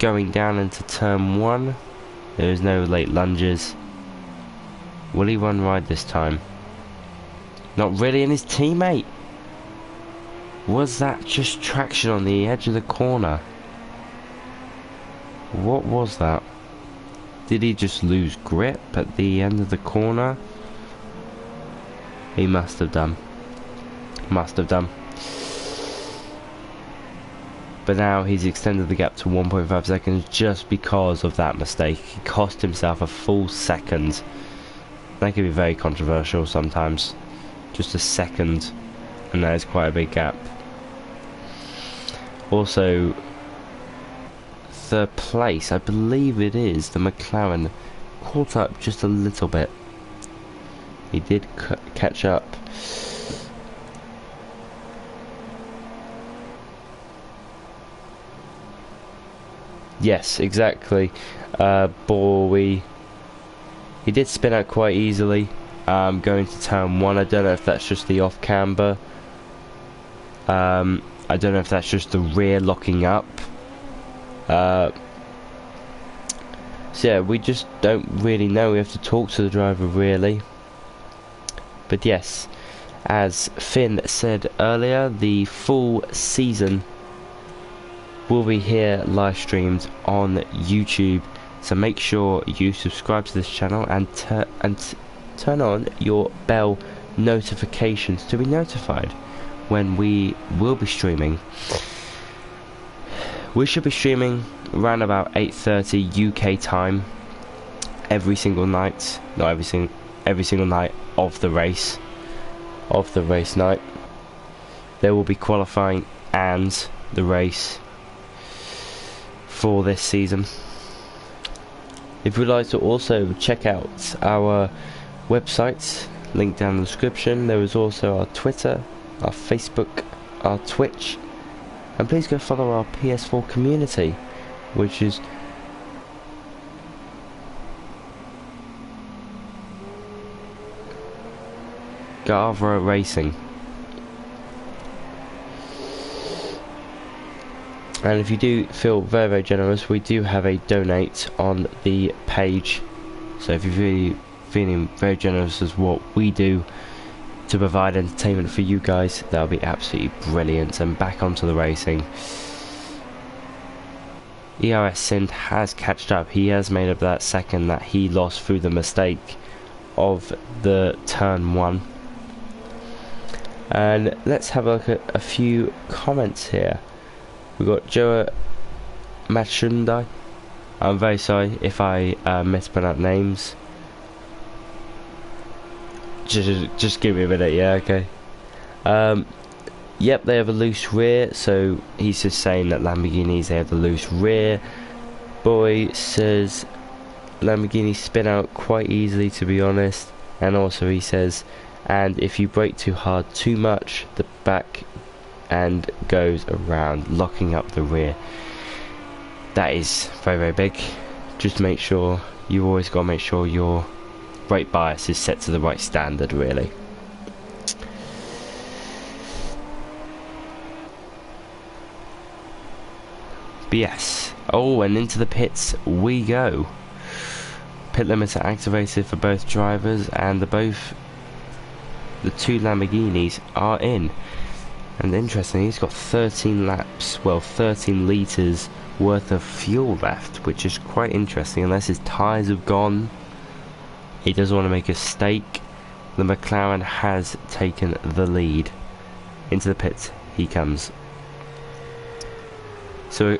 Going down into turn 1, there is no late lunges. Will he run wide this time? Not really, and his teammate, was that just traction on the edge of the corner? What was that? Did he just lose grip at the end of the corner? He must have done. Must have done. But now he's extended the gap to 1.5 seconds just because of that mistake. He cost himself a full second. That can be very controversial sometimes. Just a second, and that is quite a big gap. Also, third place, I believe it is, the McLaren, caught up just a little bit. He did catch up. Yes, exactly. Bowie, he did spin out quite easily, going to turn 1. I don't know if that's just the off camber. I don't know if that's just the rear locking up. So yeah, we just don't really know. We have to talk to the driver really. But yes, as Finn said earlier, the full season will be here live streamed on YouTube, so make sure you subscribe to this channel and turn on your bell notifications to be notified when we will be streaming. We should be streaming around about 8:30 UK time every single night. Not every single night of the race. Of the race night. There will be qualifying and the race for this season. If you'd like to also check out our websites, link down in the description. There is also our Twitter, our Facebook, our Twitch, and please go follow our PS4 community, which is Gavra Racing. And if you do feel very, very generous, we do have a donate on the page. So if you're really feeling very generous as what we do to provide entertainment for you guys, that'll be absolutely brilliant. And back onto the racing. ERS Sind has catched up. He has made up that second that he lost through the mistake of the turn 1. And let's have a look at a few comments here. We've got Joe Machundai. I'm very sorry if I mispronounce names. Just give me a minute, yeah, okay. Yep, they have a loose rear, so he's just saying that Lamborghinis, they have the loose rear. Boy says Lamborghinis spin out quite easily, to be honest. And also he says, and if you brake too hard too much, the back and goes around, locking up the rear. That is very, very big. Just make sure, you've always got to make sure your brake bias is set to the right standard, really. But yes, oh, and into the pits we go. Pit limiter activated for both drivers, and the two Lamborghinis are in. And interestingly, he's got 13 laps, well, 13 litres worth of fuel left, which is quite interesting. Unless his tyres have gone, he doesn't want to make a mistake. The McLaren has taken the lead. Into the pits he comes. So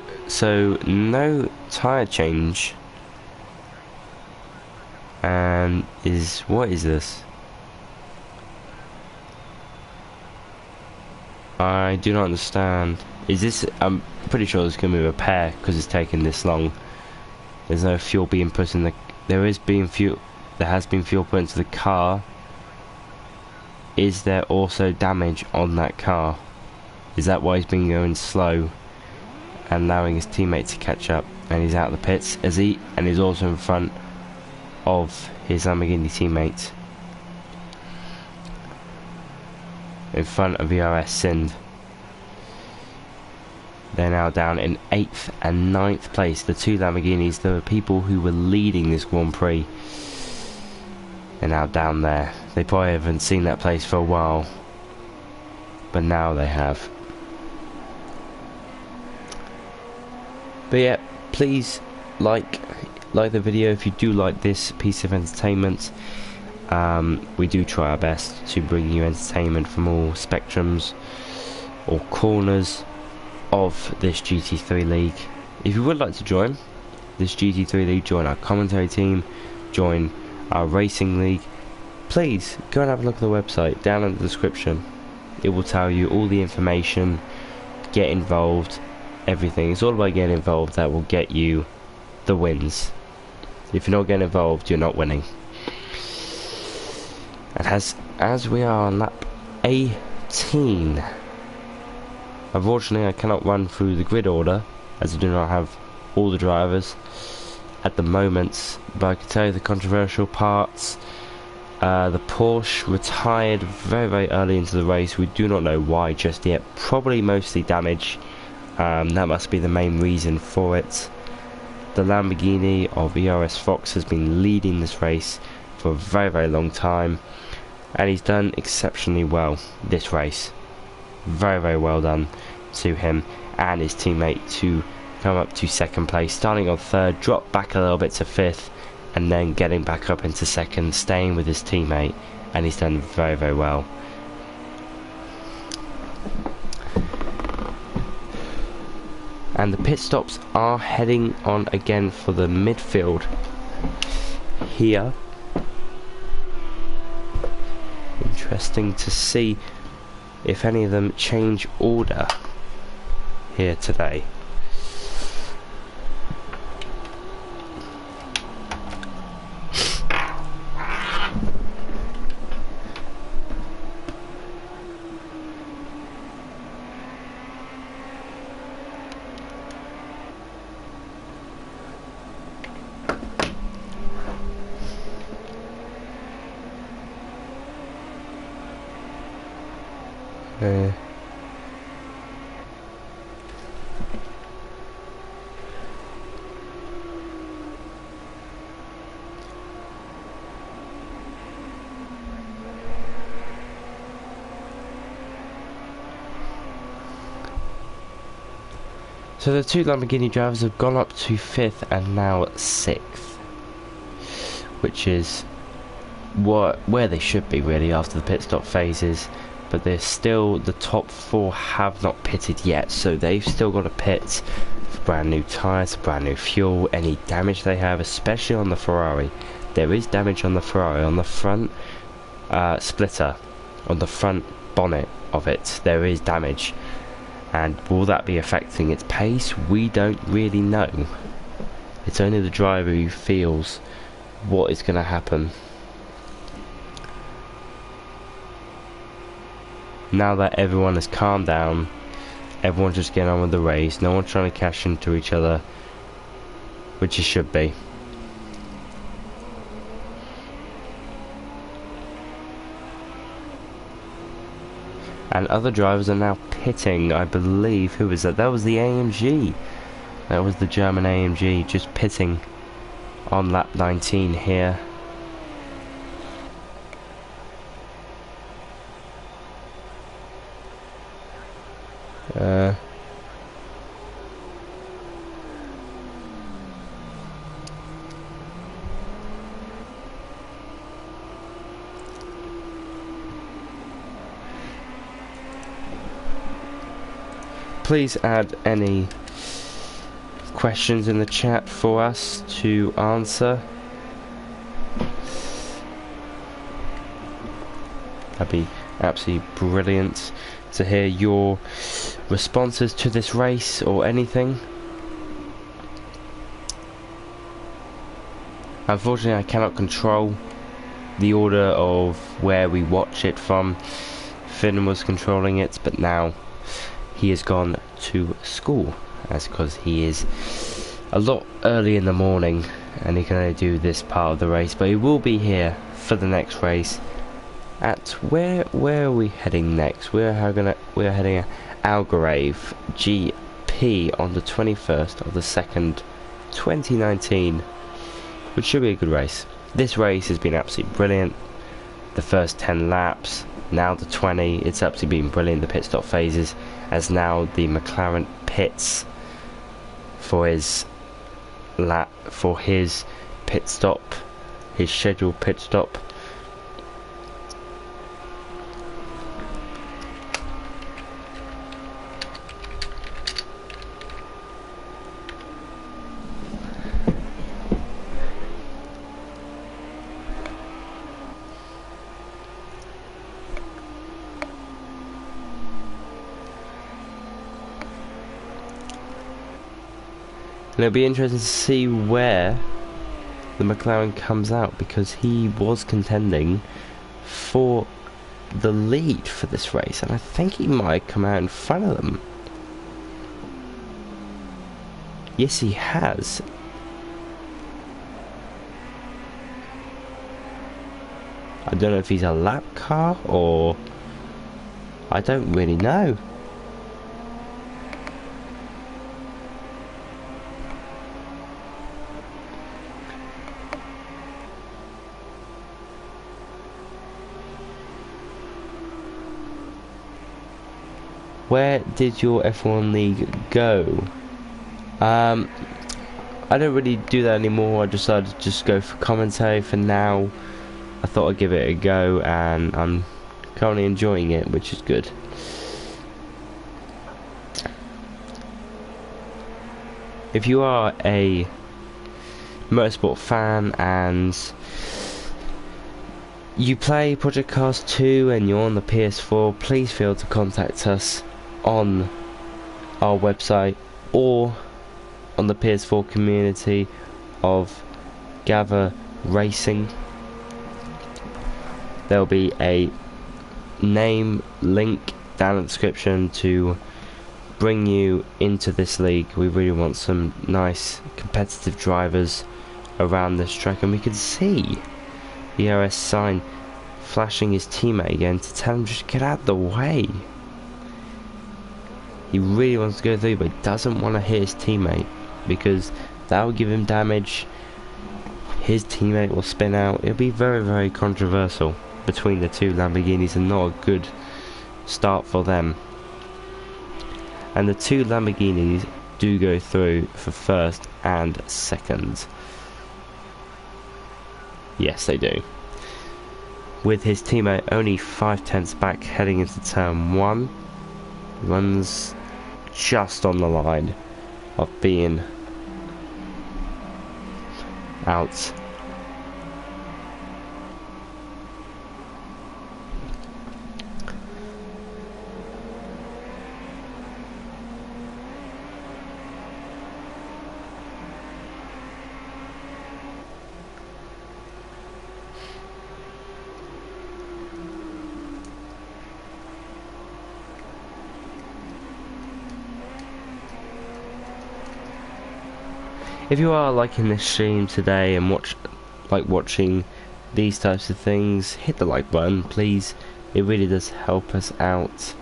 no tyre change. And what is this? I do not understand. Is this? I'm pretty sure it's going to be a repair because it's taken this long. There's no fuel being put in the. There has been fuel put into the car. Is there also damage on that car? Is that why he's been going slow and allowing his teammate to catch up? And he's out of the pits, and he's also in front of his Lamborghini teammate. In front of ERS Sind. They're now down in 8th and 9th place. The two Lamborghinis, the people who were leading this Grand Prix, are now down there. They probably haven't seen that place for a while, but now they have. But yeah, please like the video if you do like this piece of entertainment. We do try our best to bring you entertainment from all spectrums or corners of this GT3 league. If you would like to join this GT3 league, join our commentary team, join our racing league, please go and have a look at the website down in the description. It will tell you all the information. Get involved, everything. It's all about getting involved that will get you the wins. If you're not getting involved, you're not winning. And as we are on lap 18, unfortunately I cannot run through the grid order as I do not have all the drivers at the moment, but I can tell you the controversial parts. The Porsche retired very, very early into the race. We do not know why just yet. Probably mostly damage. That must be the main reason for it. The Lamborghini of ERS Fox has been leading this race for a very, very long time, and he's done exceptionally well this race. Very, very well done to him. and his teammate to come up to second place, starting on third, drop back a little bit to fifth, and then getting back up into second, staying with his teammate, and he's done very, very well. And the pit stops are heading on again for the midfield here. Interesting to see if any of them change order here today. So the two Lamborghini drivers have gone up to 5th and now 6th, which is where they should be really after the pit stop phases, but they're still, the top 4 have not pitted yet, so they've still got to pit for brand new tyres, brand new fuel, any damage they have, especially on the Ferrari. There is damage on the Ferrari, on the front splitter, on the front bonnet of it, there is damage. And will that be affecting its pace? We don't really know. It's only the driver who feels what is going to happen. Now that everyone has calmed down, everyone's just getting on with the race, no one's trying to cash into each other, which it should be. And other drivers are now pitting, I believe. Who was that? That was the AMG. That was the German AMG just pitting on lap 19 here. Please add any questions in the chat for us to answer. That'd be absolutely brilliant to hear your responses to this race or anything. Unfortunately, I cannot control the order of where we watch it from. Finn was controlling it, but now he has gone to school. That's because he is a lot early in the morning and he can only do this part of the race, but he will be here for the next race. At where are we heading next? We're heading at Algarve GP on the 21st of the 2nd 2019, which should be a good race. This race has been absolutely brilliant. The first 10 laps, now the 20, it's absolutely been brilliant. The pit stop phases, as now the McLaren pits for his pit stop, his scheduled pit stop. And it'll be interesting to see where the McLaren comes out, because he was contending for the lead for this race, and I think he might come out in front of them. Yes, he has. I don't know if he's a lap car or I don't really know. where did your F1 league go? I don't really do that anymore. I decided to just go for commentary for now. I thought I'd give it a go, and I'm currently enjoying it, which is good. If you are a motorsport fan and you play Project Cars 2 and you're on the PS4, please feel to contact us on our website or on the PS4 community of Gavra Racing. There'll be a name link down in the description to bring you into this league. We really want some nice competitive drivers around this track, and we can see the RS sign flashing his teammate again to tell him just get out of the way. He really wants to go through, but he doesn't want to hit his teammate because that will give him damage. His teammate will spin out. It'll be very, very controversial between the two Lamborghinis, and not a good start for them. And the two Lamborghinis do go through for first and second. Yes, they do. With his teammate only 5/10 back heading into turn 1. Runs just on the line of being out. If you are liking this stream today and watching these types of things, hit the like button, please. It really does help us out.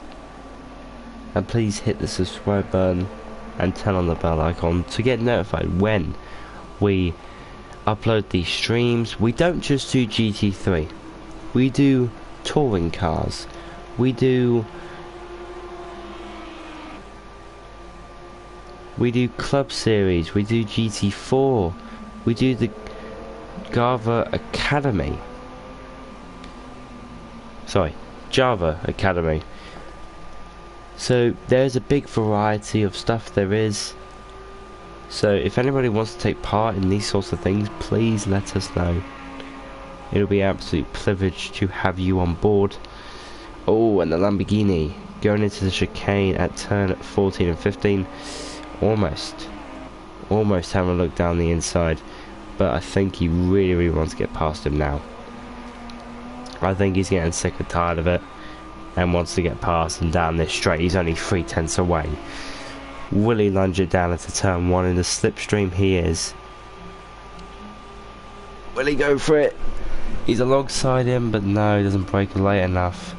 And please hit the subscribe button and turn on the bell icon to get notified when we upload these streams. We don't just do GT3. We do touring cars. We do Club Series, we do GT4, we do the Gavra Academy. Sorry, Java Academy. So there's a big variety of stuff there is. So if anybody wants to take part in these sorts of things, please let us know. It'll be an absolute privilege to have you on board. Oh, and the Lamborghini going into the chicane at turn 14 and 15. Almost having a look down the inside, but I think he really wants to get past him now. I think he's getting sick and tired of it and wants to get past him down this straight. He's only 3/10 away. Will he lunge it down into turn 1 in the slipstream? He is. Will he go for it? He's alongside him, but no, he doesn't brake late enough.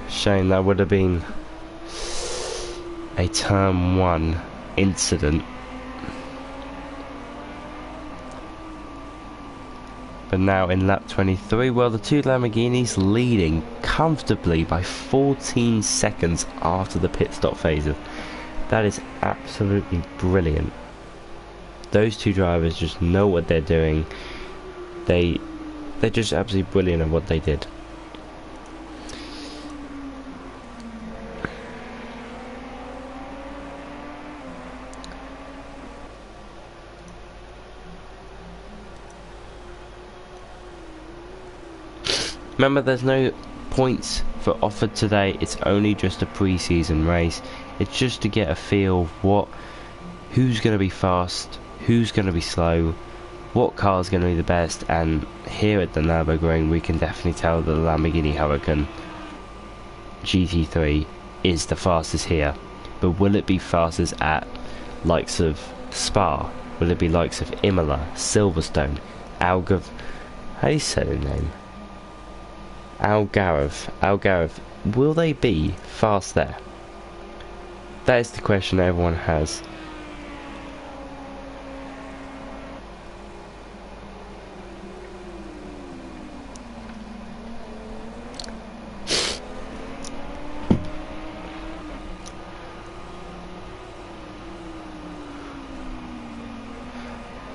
Shame, that would have been a turn 1 incident. But now in lap 23, well, the two Lamborghinis leading comfortably by 14 seconds after the pit stop phases. That is absolutely brilliant. Those two drivers just know what they're doing. They're just absolutely brilliant at what they did. Remember, there's no points for offered today. It's only just a pre-season race. It's just to get a feel of who's going to be fast, who's going to be slow, what car's going to be the best. And here at the Nurburgring, we can definitely tell that the Lamborghini Huracan GT3 is the fastest here. But will it be fastest at likes of Spa? Will it be likes of Imola, Silverstone, Algarve? How do you say the name? Algarve. Will they be fast there? That is the question everyone has.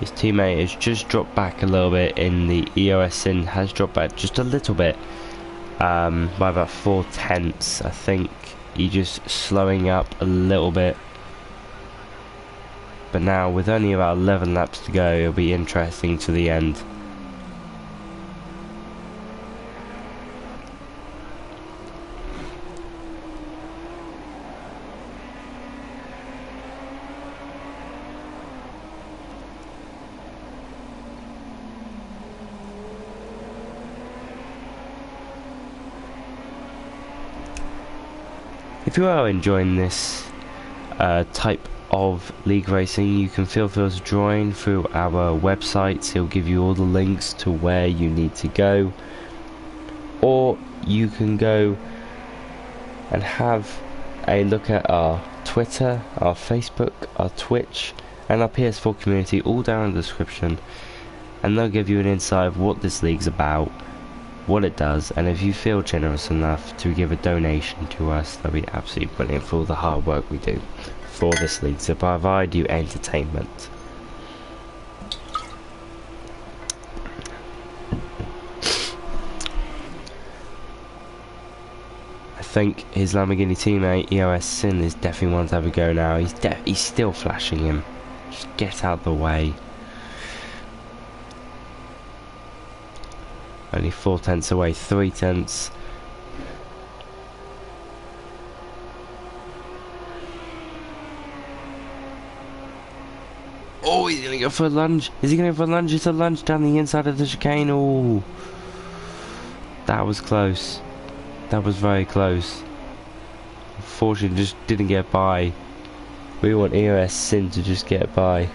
His teammate has just dropped back a little bit in the EOS Sin, has dropped back just a little bit, by about 4/10. I think he's just slowing up a little bit. But now, with only about 11 laps to go, it'll be interesting to the end. If you are enjoying this type of league racing, you can feel free to join through our website. It'll give you all the links to where you need to go, or you can go and have a look at our Twitter, our Facebook, our Twitch and our PS4 community, all down in the description, and they'll give you an insight of what this league's about, what it does, and if you feel generous enough to give a donation to us, that'll be absolutely brilliant for all the hard work we do for this league to provide you entertainment. I think his Lamborghini teammate EOS Sin is definitely one to have a go now. He's still flashing him. Just get out the way. Only 4/10 away, 3/10. Oh, he's gonna go for a lunge. Is he gonna go for a lunge? It's a lunge down the inside of the chicane. Oh, that was close. That was very close. Unfortunately, just didn't get by. We want EOS Sin to just get by.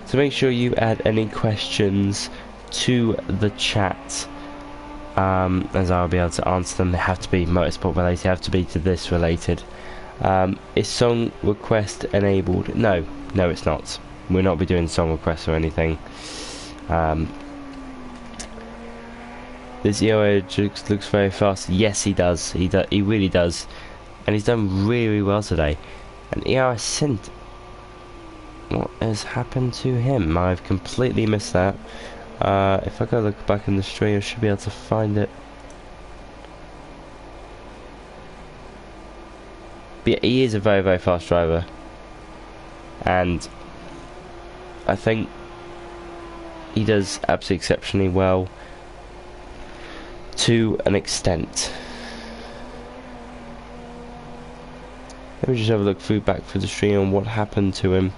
So make sure you add any questions to the chat, as I'll be able to answer them. They have to be motorsport related, they have to be to this related. Is song request enabled? No, it's not. We'll not be doing song requests or anything. This EOA looks very fast. Yes, he does. He really does, and he's done really well today. And EOS sent. What has happened to him? I've completely missed that. If I go look back in the stream, I should be able to find it. But yeah, he is a very, very fast driver. And I think he does absolutely exceptionally well to an extent. Let me just have a look back through the stream on what happened to him.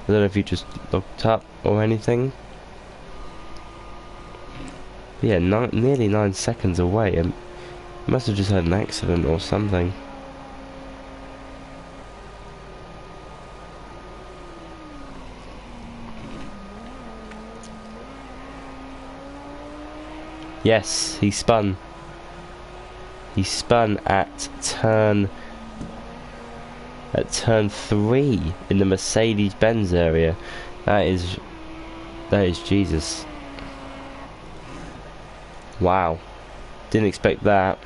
I don't know if he just looked up or anything. But yeah, nearly 9 seconds away. He must have just had an accident or something. Yes, he spun. He spun at turn 3 in the Mercedes-Benz area. That is Jesus. Wow, didn't expect that.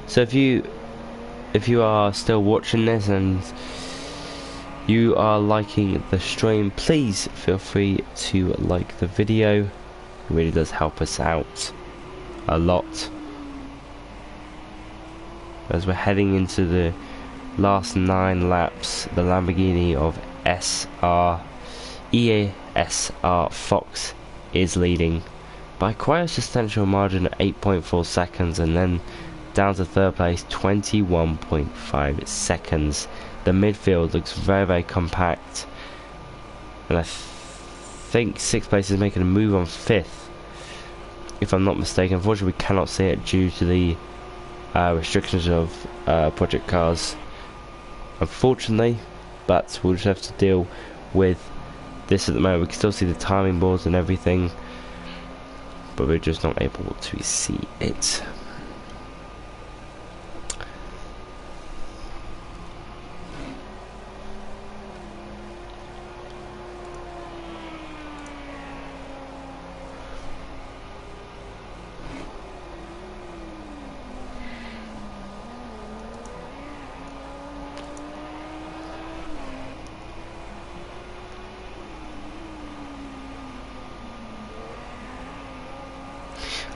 So if you are still watching this and you are liking the stream, please feel free to like the video. It really does help us out a lot. As we're heading into the last 9 laps, the Lamborghini of EASR Fox is leading by quite a substantial margin at 8.4 seconds, and then down to third place, 21.5 seconds. The midfield looks very, very compact, and I think sixth place is making a move on fifth, if I'm not mistaken. Unfortunately, we cannot see it due to the restrictions of project cars, unfortunately, but we'll just have to deal with this at the moment. We can still see the timing boards and everything, but we're just not able to see it.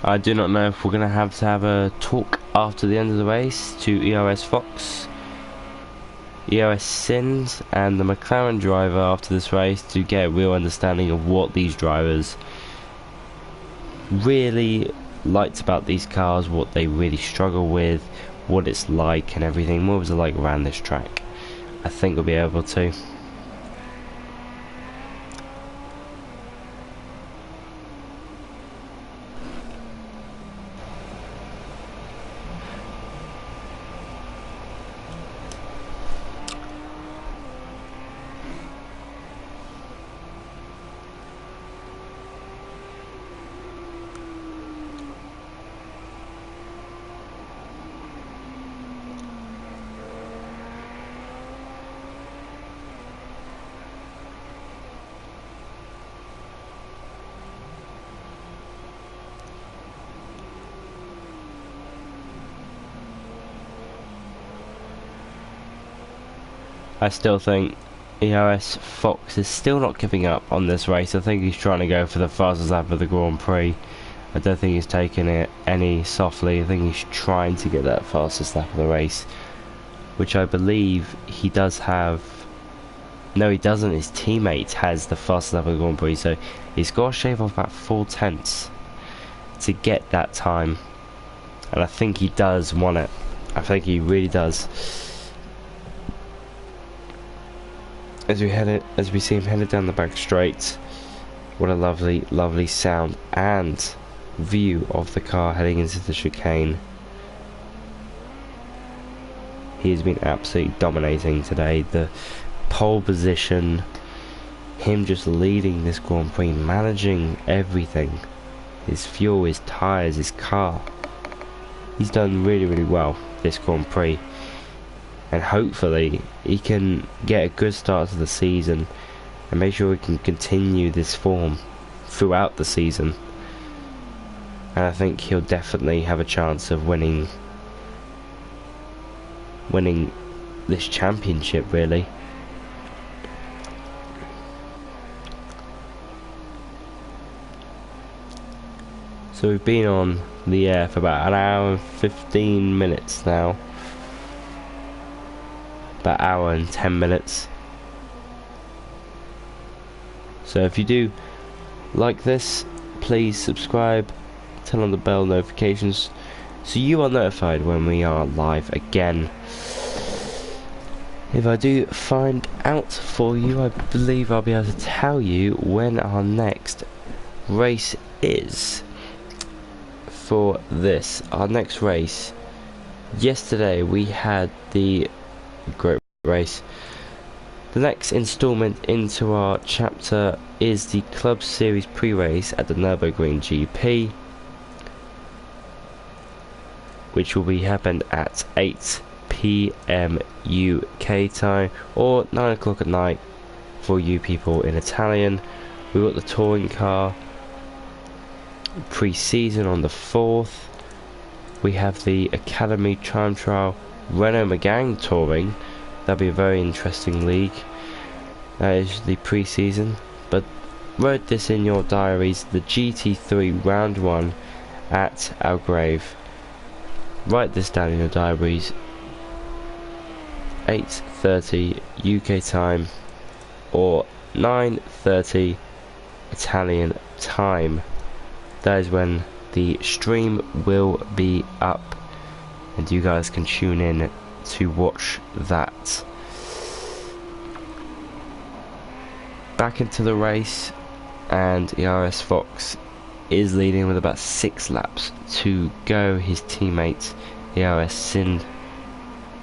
I do not know if we're going to have a talk after the end of the race to ERS Fox, ERS Sins and the McLaren driver after this race to get a real understanding of what these drivers really liked about these cars, what they really struggle with, what it's like and everything. What was it like around this track? I think we'll be able to. I still think ERS Fox is still not giving up on this race. I think he's trying to go for the fastest lap of the Grand Prix. I don't think he's taking it any softly. I think he's trying to get that fastest lap of the race, which I believe he does have. No, he doesn't. His teammate has the fastest lap of the Grand Prix, so he's got to shave off about 4/10 to get that time. And I think he does want it. I think he really does. As we see him headed down the back straight, what a lovely, lovely sound and view of the car heading into the chicane. He has been absolutely dominating today. The pole position, him just leading this Grand Prix, managing everything, his fuel, his tyres, his car. He's done really, really well this Grand Prix. And hopefully he can get a good start to the season and make sure he can continue this form throughout the season. And I think he'll definitely have a chance of winning this championship, really. So we've been on the air for about an hour and 15 minutes now. About an hour and 10 minutes. So if you do like this, please subscribe, turn on the bell notifications so you are notified when we are live again. If I do find out for you, I believe I'll be able to tell you when our next race is for this. Our next race, yesterday we had the great race. The next installment into our chapter is the Club Series pre-race at the Nurburgring GP, which will be happened at 8 PM UK time or 9 o'clock at night for you people in Italian. We've got the touring car pre-season on the 4th. We have the Academy Time Trial Renault Megane touring. That'll be a very interesting league. That is the pre-season, but write this in your diaries, the GT3 round 1 at Algrave. Write this down in your diaries, 8:30 UK time or 9:30 Italian time. That is when the stream will be up. and you guys can tune in to watch that. Back into the race, and ERS Fox is leading with about 6 laps to go. His teammate ERS Sind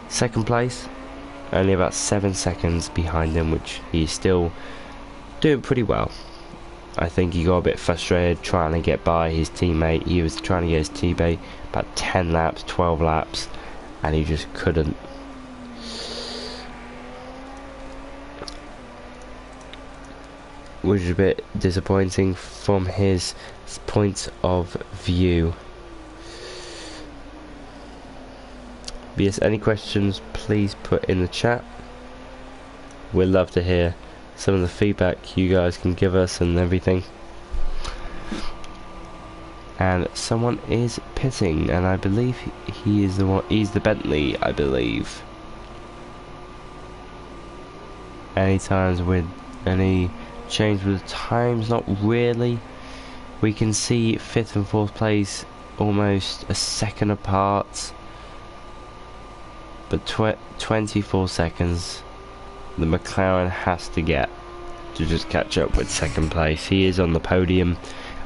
second place, only about 7 seconds behind him, which he's still doing pretty well. I think he got a bit frustrated trying to get by his teammate. He was trying to get his teammate about 10 laps, 12 laps, and he just couldn't. Which is a bit disappointing from his point of view. But yes, any questions please put in the chat. We'd love to hear some of the feedback you guys can give us and everything. And someone is pitting, and I believe he is the one. He's the Bentley, I believe. Any times with any change with times? Not really. We can see 5th and 4th place almost a second apart, but 24 seconds the McLaren has to get to just catch up with 2nd place. He is on the podium.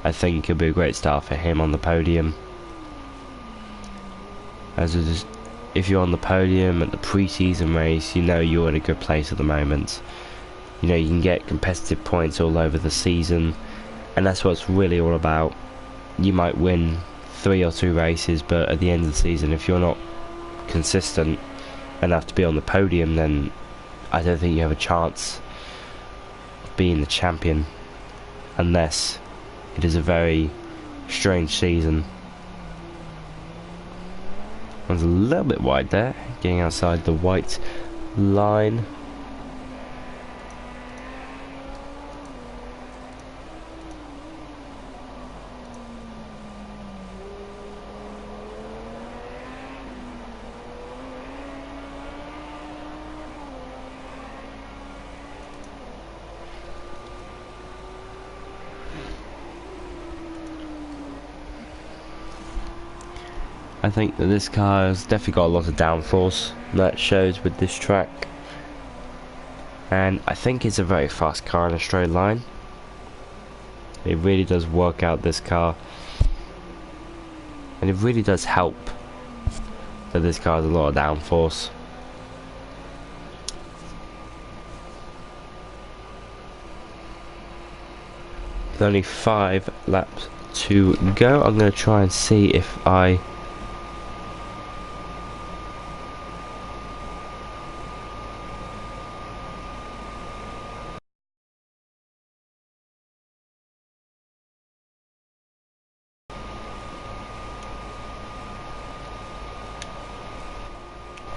I think it'll be a great start for him on the podium, as it is, if you're on the podium at the pre-season race, you know you're in a good place at the moment. You know you can get competitive points all over the season, and that's what it's really all about. You might win 3 or 2 races, but at the end of the season, if you're not consistent enough to be on the podium, then I don't think you have a chance of being the champion, unless it is a very strange season. One's a little bit wide there, getting outside the white line. I think that this car has definitely got a lot of downforce, that shows with this track, and I think it's a very fast car in a straight line. It really does work out, this car, and it really does help that this car has a lot of downforce. With only 5 laps to go, I'm going to try and see if I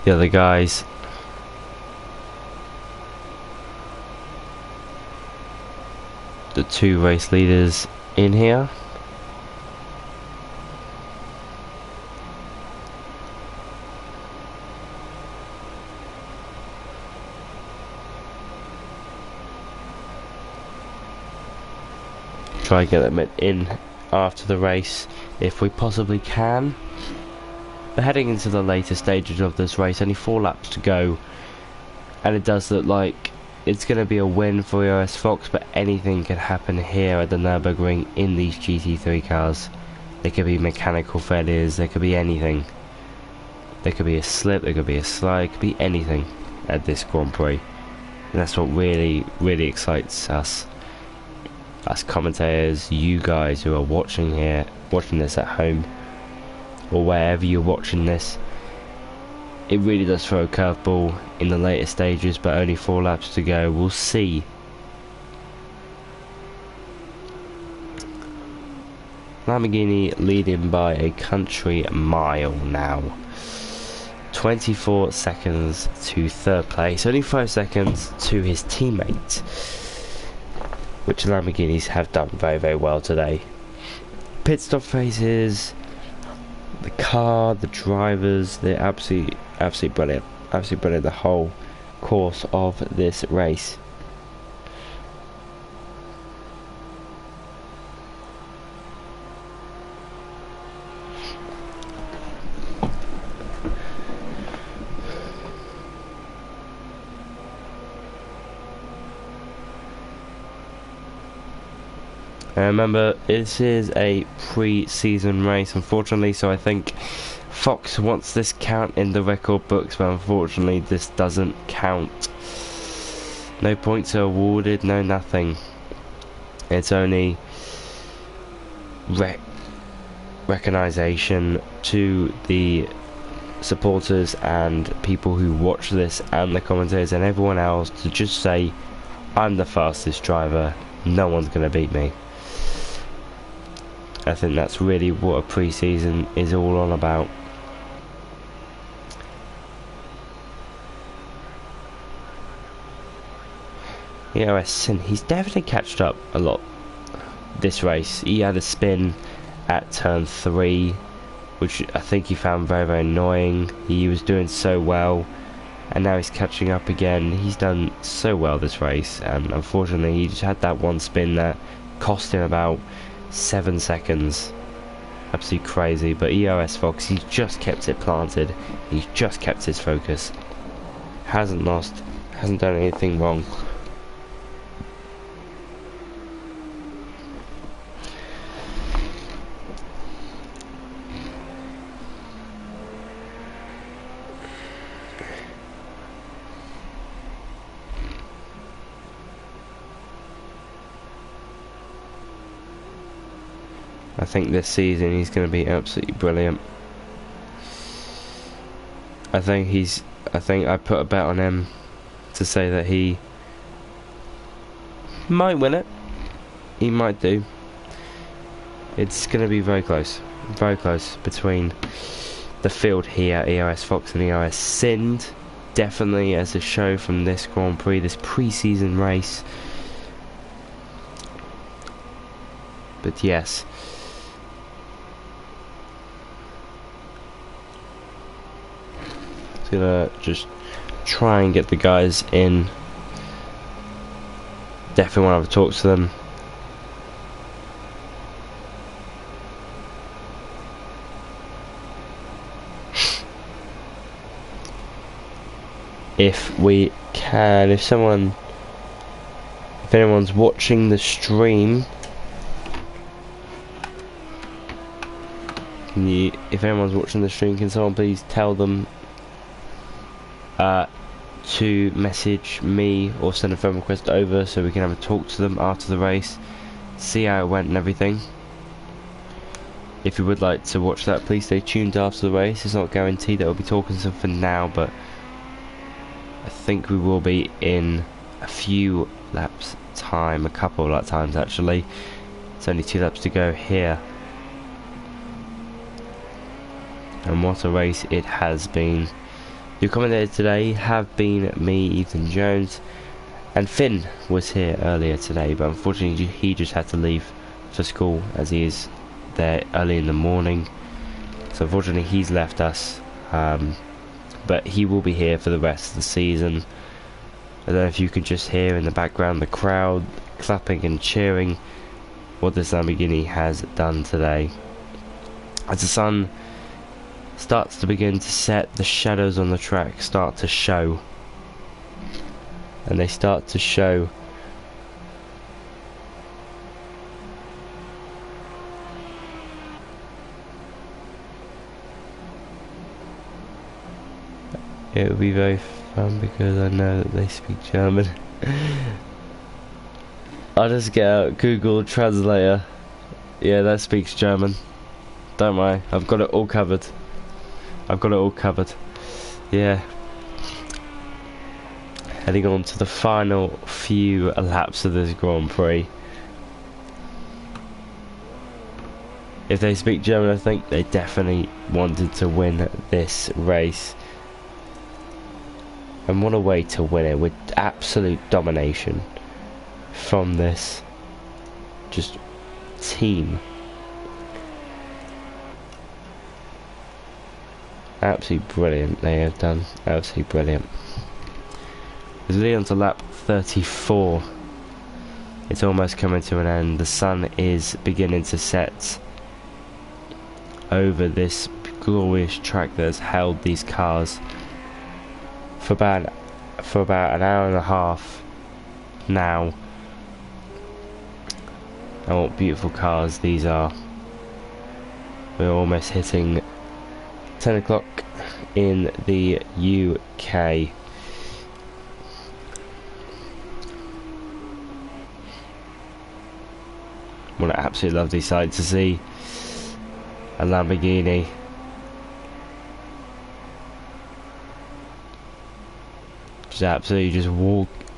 the other guys. The 2 race leaders in here. Try and get them in after the race if we possibly can. We're heading into the later stages of this race, only 4 laps to go, and it does look like it's going to be a win for ERS Fox, but anything could happen here at the Nurburgring in these GT3 cars. There could be mechanical failures, there could be anything. There could be a slip, there could be a slide, it could be anything at this Grand Prix. And that's what really, really excites us commentators, you guys who are watching here, watching this at home, or wherever you're watching this. It really does throw a curveball in the later stages, but only 4 laps to go. We'll see. Lamborghini leading by a country mile now. 24 seconds to 3rd place, only 5 seconds to his teammate, which Lamborghinis have done very, very well today. Pit stop phases, the car, the drivers, they're absolutely brilliant. Absolutely brilliant, the whole course of this race. Remember, this is a pre-season race, unfortunately, so I think Fox wants this count in the record books, but unfortunately this doesn't count. No points are awarded, no nothing. It's only recognition to the supporters and people who watch this and the commentators and everyone else to just say, I'm the fastest driver, no one's going to beat me. I think that's really what a pre-season is all on about. EOS, and he's definitely catched up a lot this race. He had a spin at turn 3, which I think he found very, very annoying. He was doing so well, and now he's catching up again. He's done so well this race, and unfortunately he just had that one spin that cost him about 7 seconds. Absolutely crazy. But EOS Fox, he's just kept it planted. He's just kept his focus. Hasn't lost, hasn't done anything wrong. I think this season he's going to be absolutely brilliant. I think I put a bet on him to say that he might win it. He might do. It's going to be very close between the field here, EOS Fox and EOS Sind. Definitely as a show from this Grand Prix, this pre-season race. But yes. Gonna just try and get the guys in. Definitely want to have a talk to them. If we can, if anyone's watching the stream, if anyone's watching the stream, can someone please tell them to message me or send a phone request over so we can have a talk to them after the race, see how it went and everything. If you would like to watch that, please stay tuned after the race. It's not guaranteed that we'll be talking to them for now, but I think we will be in a few laps time, a couple of lap times actually. It's only 2 laps to go here. And what a race it has been. Your commentators today have been me, Ethan Jones, and Finn was here earlier today, but unfortunately he just had to leave for school as he is there early in the morning. So unfortunately he's left us, but he will be here for the rest of the season. I don't know if you can just hear in the background the crowd clapping and cheering what this Lamborghini has done today. As the sun starts to begin to set, the shadows on the track start to show, and they start to show it will be very fun because I know that they speak German. I'll just get out Google Translator. Yeah, that speaks German. Don't worry, I've got it all covered. Yeah. Heading on to the final few laps of this Grand Prix. If they speak German, I think they definitely wanted to win this race. And what a way to win it, with absolute domination from this just team. Absolutely brilliant they have done, absolutely brilliant. As we lead on to lap 34, it's almost coming to an end. The sun is beginning to set over this glorious track that has held these cars for about an hour and a half now. And what beautiful cars these are. We're almost hitting 10 o'clock in the UK. What an absolutely lovely sight to see. A Lamborghini. Just absolutely just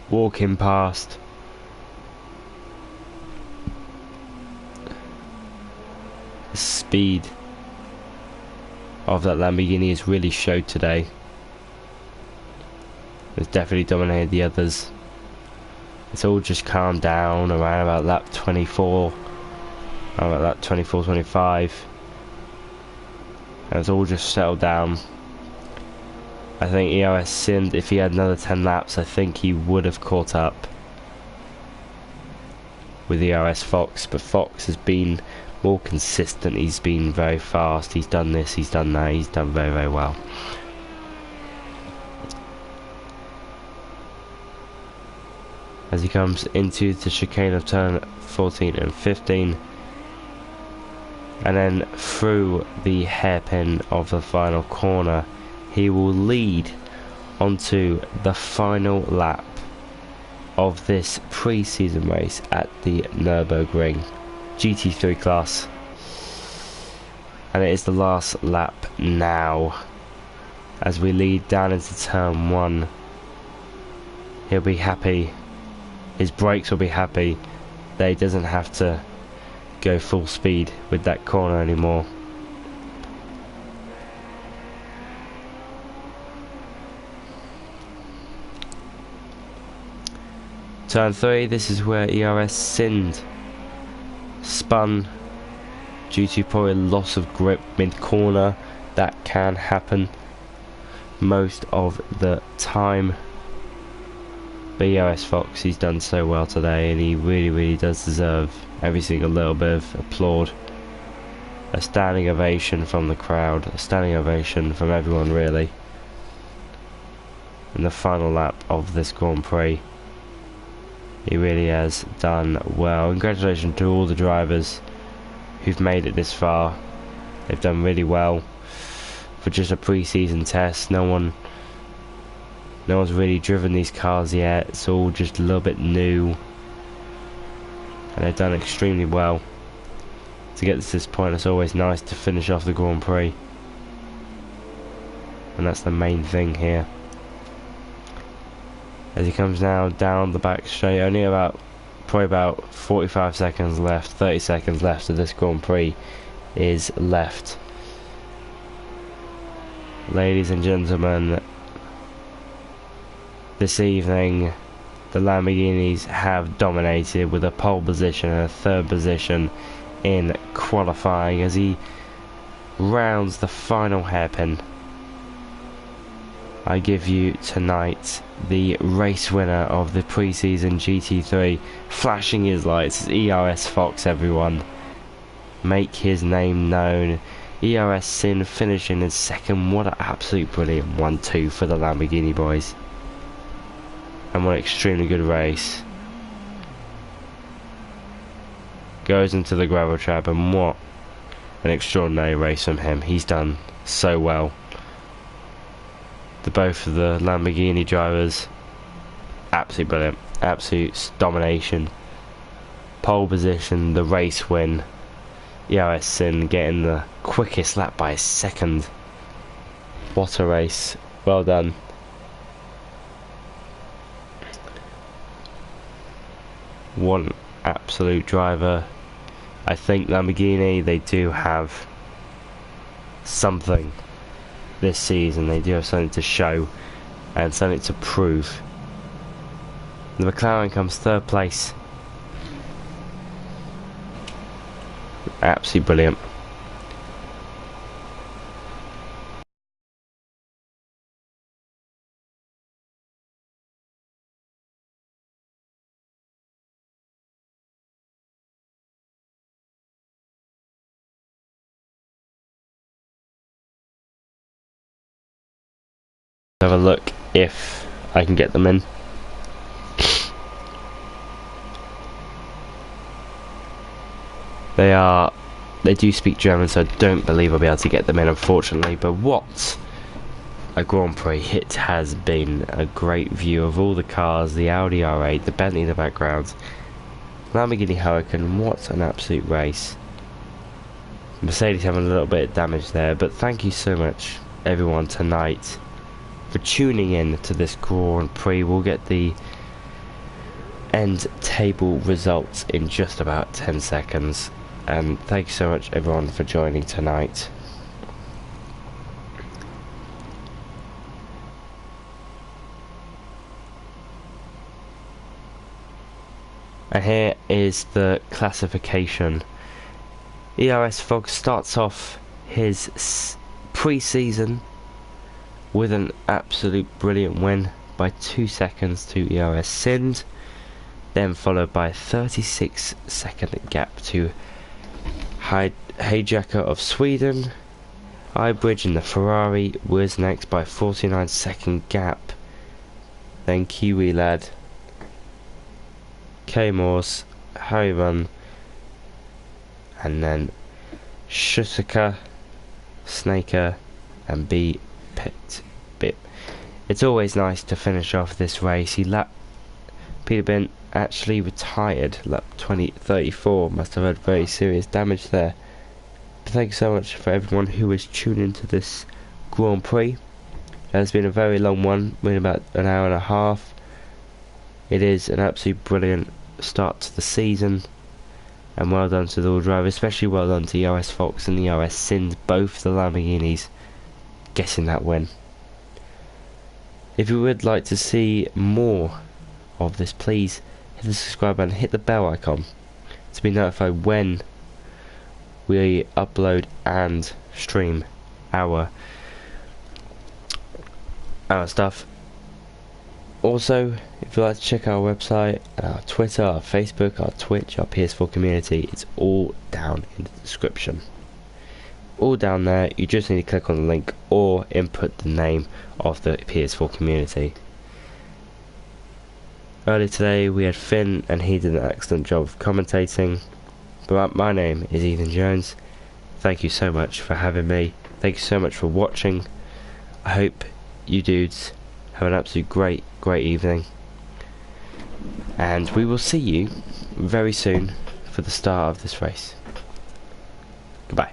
walking past. The speed of that Lamborghini has really showed today. It's definitely dominated the others. It's all just calmed down around about lap 24. Around about lap 24, 25. And it's all just settled down. I think ERS Sind, if he had another 10 laps, I think he would have caught up with ERS Fox. But Fox has been more consistent. He's been very fast. He's done this, he's done that. He's done very, very well. As he comes into the chicane of turn 14 and 15. And then through the hairpin of the final corner, he will lead onto the final lap of this pre-season race at the Nurburgring GT3 class. And it is the last lap now. As we lead down into turn 1, he'll be happy. His brakes will be happy that he doesn't have to go full speed with that corner anymore. Turn 3, this is where ERS Sind spun due to probably loss of grip mid-corner. That can happen most of the time. But ERS Fox, he's done so well today, and he really, really does deserve every single little bit of applaud. A standing ovation from the crowd, a standing ovation from everyone really. In the final lap of this Grand Prix, he really has done well. Congratulations to all the drivers who've made it this far. They've done really well for just a pre-season test. No one's really driven these cars yet. It's all just a little bit new, and they've done extremely well to get to this point. It's always nice to finish off the Grand Prix, and that's the main thing here. As he comes now down the back straight, only probably about 45 seconds left, 30 seconds left of this Grand Prix is left. Ladies and gentlemen, this evening the Lamborghinis have dominated with a pole position and a third position in qualifying as he rounds the final hairpin. I give you tonight the race winner of the pre-season GT3, flashing his lights, ERS Fox, everyone. Make his name known. ERS Sind finishing in second. What an absolute brilliant 1-2 for the Lamborghini boys. And what an extremely good race. Goes into the gravel trap, and what an extraordinary race from him. He's done so well. Both of the Lamborghini drivers, absolutely brilliant, absolute domination. Pole position, the race win. ERS Sind getting the quickest lap by a second. What a race, well done. One absolute driver. I think Lamborghini, they do have something this season. They do have something to show and something to prove. The McLaren comes third place. Absolutely brilliant. Have a look if I can get them in. They do speak German, so I don't believe I'll be able to get them in, unfortunately. But what a Grand Prix it has been. A great view of all the cars, the Audi R8, the Bentley in the background, Lamborghini Huracan. What an absolute race. Mercedes having a little bit of damage there, but thank you so much everyone tonight for tuning in to this Grand Prix. We'll get the end table results in just about 10 seconds, and thank you so much everyone for joining tonight. And here is the classification. ERS Fog starts off his pre-season with an absolute brilliant win by 2 seconds to ERS Sind, then followed by a 36-second gap to Heijacker of Sweden. Ibridge in the Ferrari was next by a 49-second gap, then Kiwi Lad, K Morse, Harry Run, and then Schuster, Snaker, and B Pit Bip. It's always nice to finish off this race. Peter Bint actually retired lap 34. Must have had very serious damage there. But thank you so much for everyone who is tuned into this Grand Prix. It has been a very long one, been about an hour and a half. It is an absolute brilliant start to the season, and well done to the all drivers, especially well done to ERS Fox and the ERS Sind, both the Lamborghinis getting that win. If you would like to see more of this, please hit the subscribe button, hit the bell icon to be notified when we upload and stream our stuff. Also, if you'd like to check our website, our Twitter, our Facebook, our Twitch, our PS4 community, it's all down in the description. All down there, you just need to click on the link or input the name of the PS4 community. Earlier today we had Finn, and he did an excellent job of commentating. But my name is Ethan Jones. Thank you so much for having me. Thank you so much for watching. I hope you dudes have an absolute great evening, and we will see you very soon for the start of this race. Goodbye.